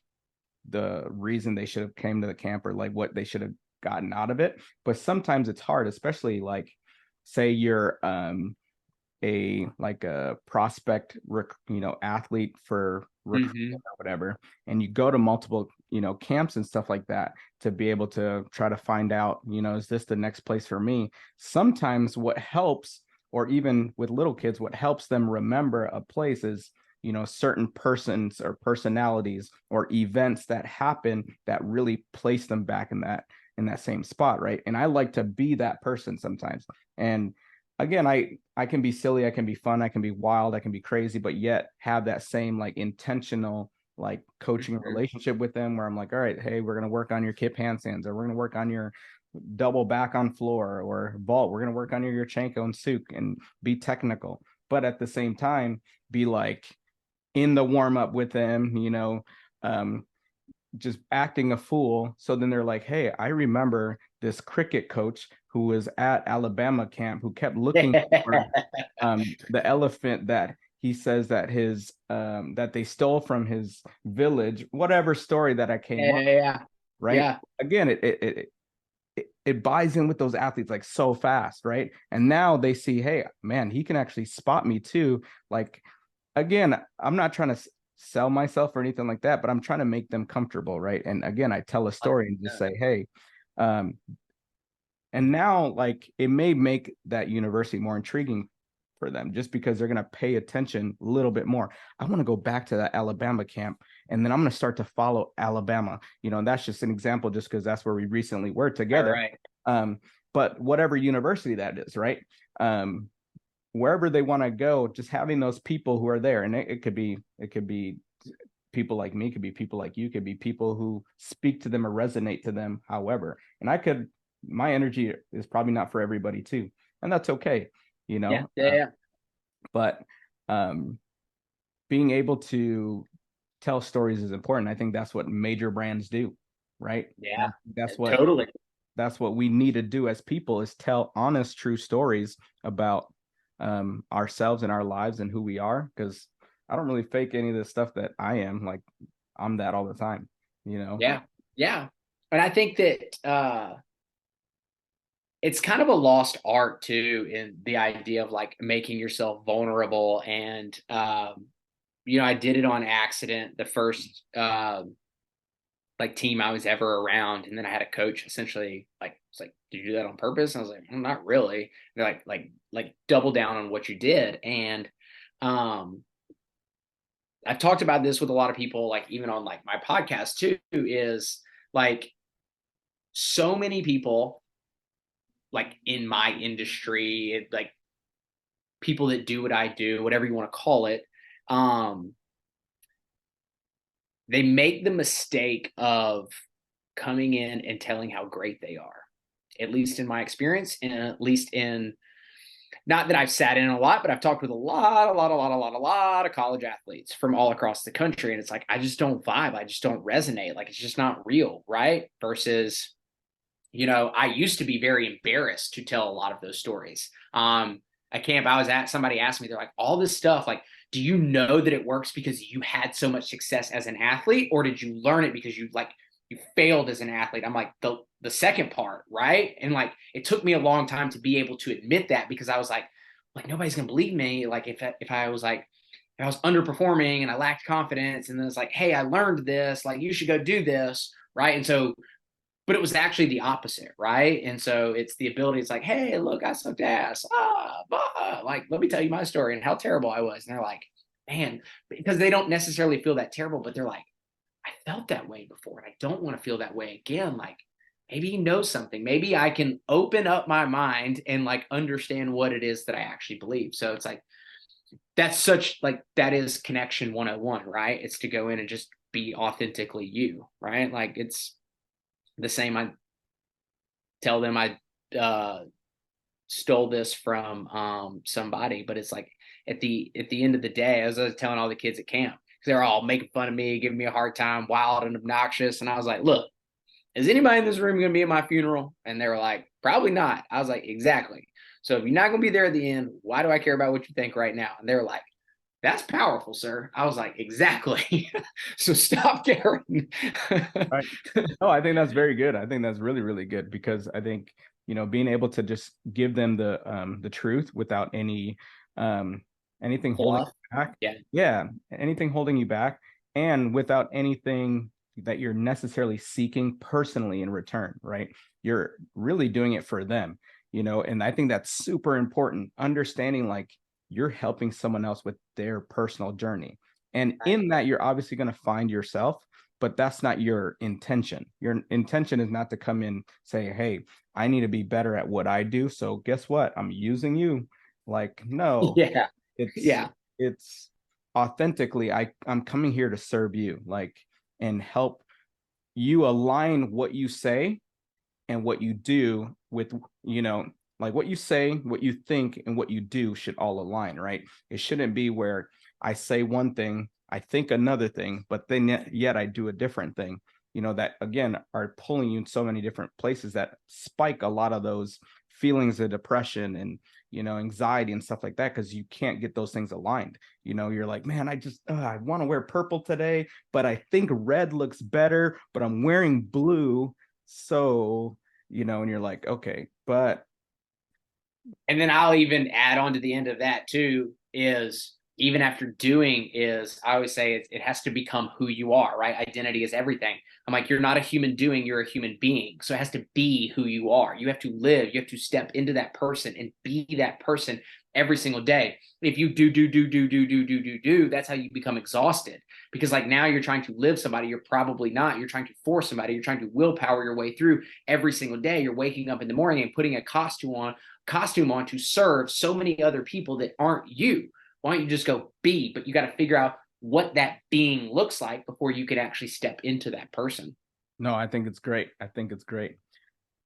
[SPEAKER 1] the reason they should have came to the camp or like what they should have gotten out of it. But sometimes it's hard, especially like say you're a like a prospect athlete for recruiting
[SPEAKER 2] Mm-hmm.
[SPEAKER 1] or whatever, and you go to multiple, camps and stuff like that to be able to try to find out, is this the next place for me? Sometimes what helps, or even with little kids, what helps them remember a place is, certain persons or personalities or events that happen that really place them back in that same spot, right? And I like to be that person sometimes. And again, I can be silly, I can be fun, I can be wild, I can be crazy, but yet have that same like intentional like coaching
[SPEAKER 2] Mm-hmm.
[SPEAKER 1] relationship with them where I'm like, all right, hey, we're gonna work on your kip handstands, or we're gonna work on your double back on floor or vault. We're gonna work on your Yurchenko and Suk and be technical, but at the same time, be like in the warm up with them, um, just acting a fool. So then they're like, hey, I remember this cricket coach who was at Alabama camp who kept looking for the elephant that he says that his that they stole from his village, whatever story that I came up,
[SPEAKER 2] Yeah.
[SPEAKER 1] right?
[SPEAKER 2] Yeah.
[SPEAKER 1] Again, it buys in with those athletes like so fast, right? And now they see, hey, man, he can actually spot me too. Like, again, I'm not trying to sell myself or anything like that, but I'm trying to make them comfortable, right? And again, I tell a story and just
[SPEAKER 2] 100%.
[SPEAKER 1] say, hey, um, and now like it may make that university more intriguing for them just because they're going to pay attention a little bit more. I want to go back to that Alabama camp, and then I'm going to start to follow Alabama, and that's just an example just because that's where we recently were
[SPEAKER 2] All
[SPEAKER 1] together.
[SPEAKER 2] right.
[SPEAKER 1] But whatever university that is, right? Wherever they want to go, just having those people who are there, and it could be people like me, could be people like you, could be people who speak to them or resonate to them, however. And my energy is probably not for everybody too, and that's okay, you
[SPEAKER 2] Yeah.
[SPEAKER 1] know.
[SPEAKER 2] Yeah. Yeah.
[SPEAKER 1] But um, being able to tell stories is important. I think that's what major brands do, right?
[SPEAKER 2] Yeah.
[SPEAKER 1] That's what
[SPEAKER 2] Totally.
[SPEAKER 1] we need to do as people is tell honest, true stories about ourselves and our lives and who we are. Because I don't really fake any of the stuff that I am. Like I'm that all the time, you know.
[SPEAKER 2] Yeah. Yeah. And I think that it's kind of a lost art too in the idea of like making yourself vulnerable. And I did it on accident the first like team I was ever around, and then I had a coach essentially like, it's like, did you do that on purpose? And I was like, well, not really. And they're like double down on what you did. And um I've talked about this with a lot of people, like even on like my podcast too, is like so many people like in my industry, like people that do what I do, whatever you want to call it, um, they make the mistake of coming in and telling how great they are. At least in my experience, and at least in, not that I've sat in a lot, but I've talked with a lot of college athletes from all across the country. And it's like, I just don't vibe. I just don't resonate. Like, it's just not real. Right. Versus, I used to be very embarrassed to tell a lot of those stories. At camp I was at, somebody asked me, they're like, all this stuff, like, do you know that it works because you had so much success as an athlete, or did you learn it because you failed as an athlete? I'm like, the second part, right? And like, it took me a long time to be able to admit that, because I was like nobody's gonna believe me. Like if I was like, if I was underperforming and I lacked confidence, and then it's like, hey, I learned this, like you should go do this, right? And so, but it was actually the opposite, right? And so it's the ability. It's like, hey, look, I sucked ass. Like, let me tell you my story and how terrible I was. And they're like, man, because they don't necessarily feel that terrible, but they're like, I felt that way before, and I don't want to feel that way again. Like, maybe he knows something. Maybe I can open up my mind and like understand what it is that I actually believe. So it's like, that's such like, that is connection 101, right? It's to go in and just be authentically you, right? Like, it's the same. I tell them I stole this from somebody, but it's like at the end of the day, as I was telling all the kids at camp, because they're all making fun of me, giving me a hard time, wild and obnoxious, and I was like, look, is anybody in this room going to be at my funeral? And they were like, probably not. I was like, exactly. So if you're not going to be there at the end, why do I care about what you think right now? And they were like, that's powerful, sir. I was like, exactly. So stop caring.
[SPEAKER 1] Right. Oh, I think that's very good. I think that's really, really good because I think, being able to just give them the truth without any anything holding
[SPEAKER 2] Fluff.
[SPEAKER 1] you back.
[SPEAKER 2] Yeah.
[SPEAKER 1] Yeah, anything holding you back and without anything that you're necessarily seeking personally in return, right? You're really doing it for them, and I think that's super important, understanding like you're helping someone else with their personal journey. And
[SPEAKER 2] Right.
[SPEAKER 1] in that, you're obviously going to find yourself, but that's not your intention. Your intention is not to come in, say, hey, I need to be better at what I do. So guess what? I'm using you. Like, no,
[SPEAKER 2] Yeah.
[SPEAKER 1] it's
[SPEAKER 2] Yeah.
[SPEAKER 1] it's authentically, I'm coming here to serve you, like, and help you align what you say and what you do with, like what you say, what you think, and what you do should all align, right? It shouldn't be where I say one thing, I think another thing, but then yet I do a different thing, that again are pulling you in so many different places that spike a lot of those feelings of depression and, anxiety and stuff like that, because you can't get those things aligned. You're like, man, I want to wear purple today, but I think red looks better, but I'm wearing blue. So, and you're like, okay, but
[SPEAKER 2] And then I'll even add on to the end of that too, is even after doing is I always say it has to become who you are, right? Identity is everything. I'm like, you're not a human doing, you're a human being. So it has to be who you are. You have to live, you have to step into that person and be that person every single day. If you do, that's how you become exhausted. Because like now you're trying to live somebody, you're probably not. You're trying to force somebody, you're trying to willpower your way through every single day. You're waking up in the morning and putting a costume on to serve so many other people that aren't you. Why don't you just go be? But you got to figure out what that being looks like before you can actually step into that person.
[SPEAKER 1] no, I think it's great. I think it's great.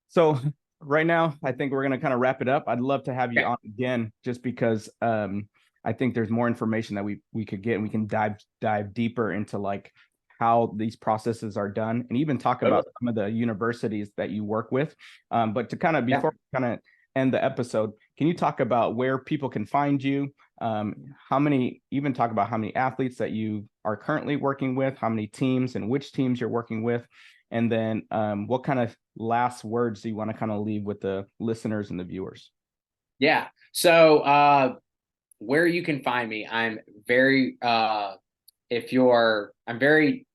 [SPEAKER 1] So right now, I think we're gonna kind of wrap it up. I'd love to have you
[SPEAKER 2] Okay.
[SPEAKER 1] on again, just because I think there's more information that we could get, and we can dive deeper into like how these processes are done, and even talk about
[SPEAKER 2] Totally.
[SPEAKER 1] some of the universities that you work with. But to kind of
[SPEAKER 2] Yeah.
[SPEAKER 1] before we kind of end the episode, can you talk about where people can find you? Even talk about how many athletes that you are currently working with, how many teams and which teams you're working with, and then what kind of last words do you want to kind of leave with the listeners and the viewers?
[SPEAKER 2] Yeah. So where you can find me, I'm very I'm very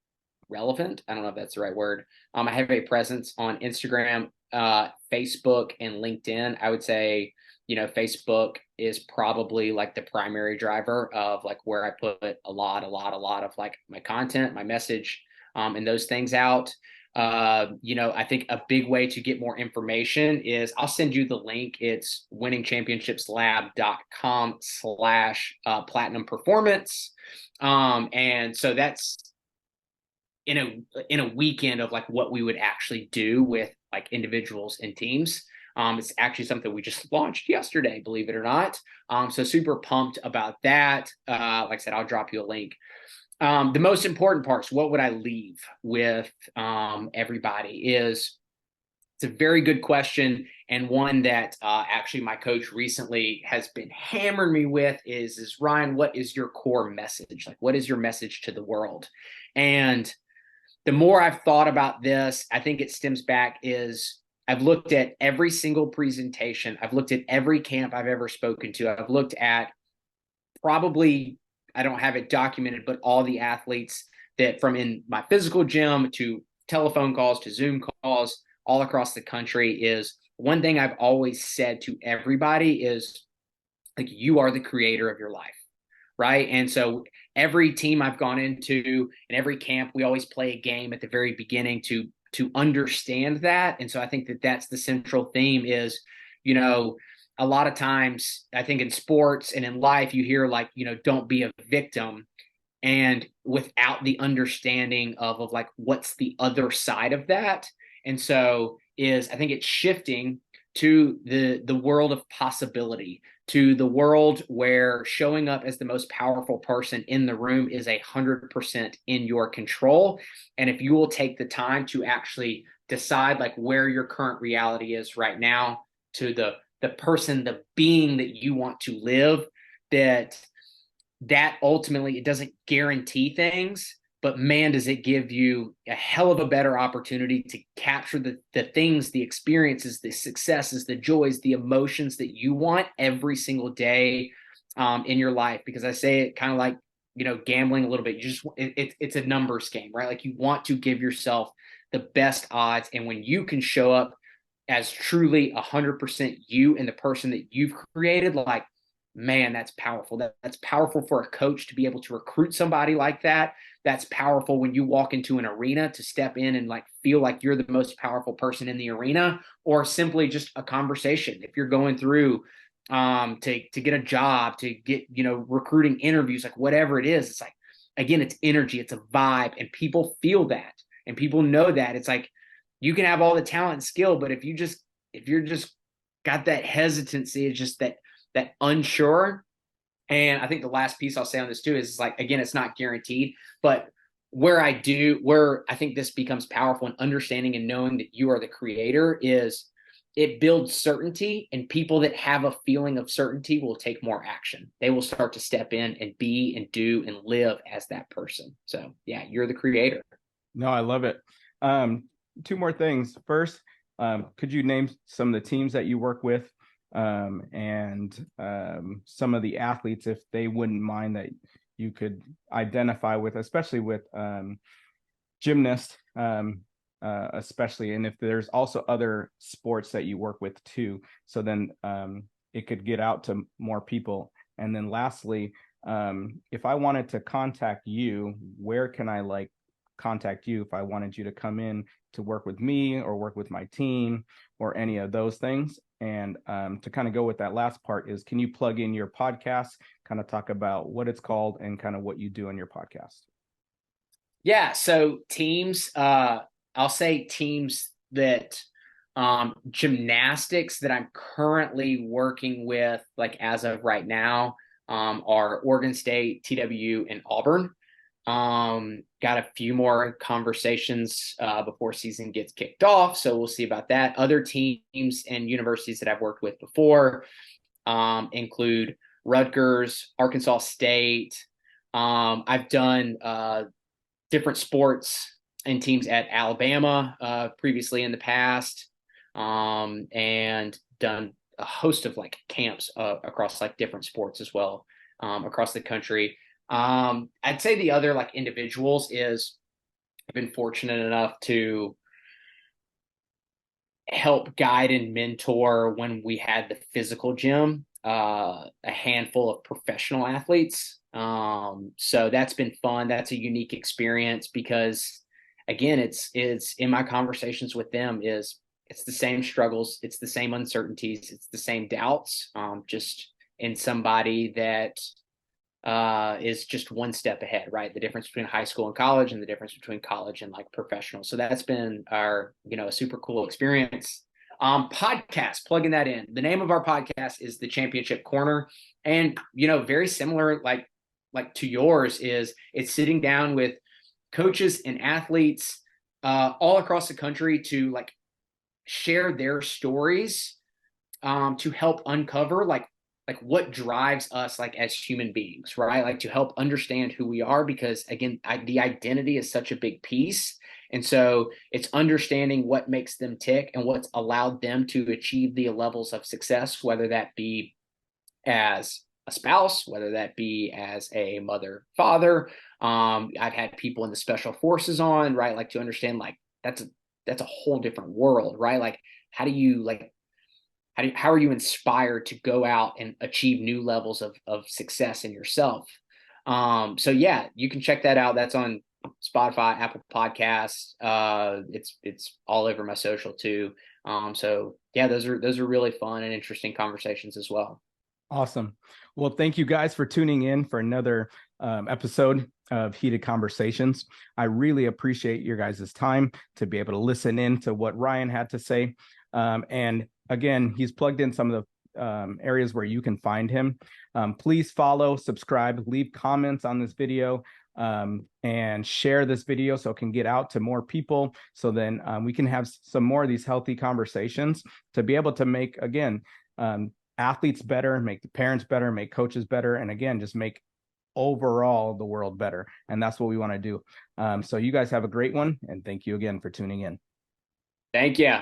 [SPEAKER 2] relevant. I don't know if that's the right word. I have a presence on Instagram, Facebook, and LinkedIn. I would say, Facebook is probably like the primary driver of like where I put a lot of like my content, my message, and those things out. I think a big way to get more information is I'll send you the link. It's winningchampionshipslab.com/platinum performance. And so that's in a weekend of like what we would actually do with like individuals and teams. It's actually something we just launched yesterday, believe it or not. So super pumped about that. Like I said, I'll drop you a link. The most important parts, what would I leave with everybody is it's a very good question, and one that actually my coach recently has been hammering me with is Ryan, what is your core message? Like, what is your message to the world? And the more I've thought about this, I think it stems back is I've looked at every single presentation. I've looked at every camp I've ever spoken to. I've looked at probably, I don't have it documented, but all the athletes that from in my physical gym to telephone calls to Zoom calls all across the country is one thing I've always said to everybody is like, you are the creator of your life. Right. And so every team I've gone into and every camp, we always play a game at the very beginning to understand that. And so I think that that's the central theme is, you know, a lot of times I think in sports and in life, you hear like, don't be a victim. And without the understanding of like what's the other side of that. And so is I think it's shifting to the world of possibility, to the world where showing up as the most powerful person in the room is 100% in your control. And if you will take the time to actually decide like where your current reality is right now, to the person, the being that you want to live, that ultimately it doesn't guarantee things, but man, does it give you a hell of a better opportunity to capture the things, the experiences, the successes, the joys, the emotions that you want every single day in your life. Because I say it kind of like gambling a little bit. It's a numbers game, right? Like you want to give yourself the best odds. And when you can show up as truly 100% you and the person that you've created, like, man, that's powerful. That's powerful for a coach to be able to recruit somebody like that. That's powerful when you walk into an arena to step in and like feel like you're the most powerful person in the arena, or simply just a conversation. If you're going through to get a job, to get, recruiting interviews, like whatever it is, it's like, again, it's energy, it's a vibe, and people feel that and people know that. It's like you can have all the talent and skill, but if you're just got that hesitancy, it's just that unsure. And I think the last piece I'll say on this too is like, again, it's not guaranteed, but where I think this becomes powerful and understanding and knowing that you are the creator is it builds certainty, and people that have a feeling of certainty will take more action. They will start to step in and be and do and live as that person. So yeah, you're the creator.
[SPEAKER 1] No, I love it. Two more things. First, could you name some of the teams that you work with, and some of the athletes, if they wouldn't mind, that you could identify with, especially with gymnasts, especially, and if there's also other sports that you work with too, so then it could get out to more people. And then lastly, if I wanted to contact you, where can I like contact you if I wanted you to come in to work with me or work with my team or any of those things? And to kind of go with that last part is, can you plug in your podcast, kind of talk about what it's called and kind of what you do in your podcast?
[SPEAKER 2] Yeah. So teams, I'll say teams that gymnastics that I'm currently working with, like as of right now, are Oregon State, TWU, and Auburn. Got a few more conversations before season gets kicked off, so we'll see about that. Other teams and universities that I've worked with before include Rutgers, Arkansas State. I've done different sports and teams at Alabama previously in the past, and done a host of like camps across like different sports as well, across the country. I'd say the other like individuals is I've been fortunate enough to help guide and mentor when we had the physical gym, a handful of professional athletes. So that's been fun. That's a unique experience because again, it's in my conversations with them is it's the same struggles, it's the same uncertainties, it's the same doubts, just in somebody that is just one step ahead, right? The difference between high school and college, and the difference between college and like professional. So that's been our, a super cool experience. Podcast, plugging that in. The name of our podcast is the Championship Corner, and very similar, like to yours, is it's sitting down with coaches and athletes all across the country to like share their stories, to help uncover like what drives us like as human beings, right? Like to help understand who we are, because again, the identity is such a big piece. And so it's understanding what makes them tick and what's allowed them to achieve the levels of success, whether that be as a spouse, whether that be as a mother, father. I've had people in the special forces on, right? Like to understand like that's a whole different world, right? Like how do you like how are you inspired to go out and achieve new levels of success in yourself? So yeah, you can check that out. That's on Spotify, Apple Podcasts. It's all over my social too. So yeah, those are really fun and interesting conversations as well.
[SPEAKER 1] Awesome. Well, thank you guys for tuning in for another episode of Heated Conversations. I really appreciate your guys' time to be able to listen in to what Ryan had to say. And again, he's plugged in some of the areas where you can find him. Please follow, subscribe, leave comments on this video, and share this video so it can get out to more people. So then we can have some more of these healthy conversations to be able to make, again, athletes better, make the parents better, make coaches better, and again, just make overall the world better. And that's what we want to do. So you guys have a great one, and thank you again for tuning in.
[SPEAKER 2] Thank you.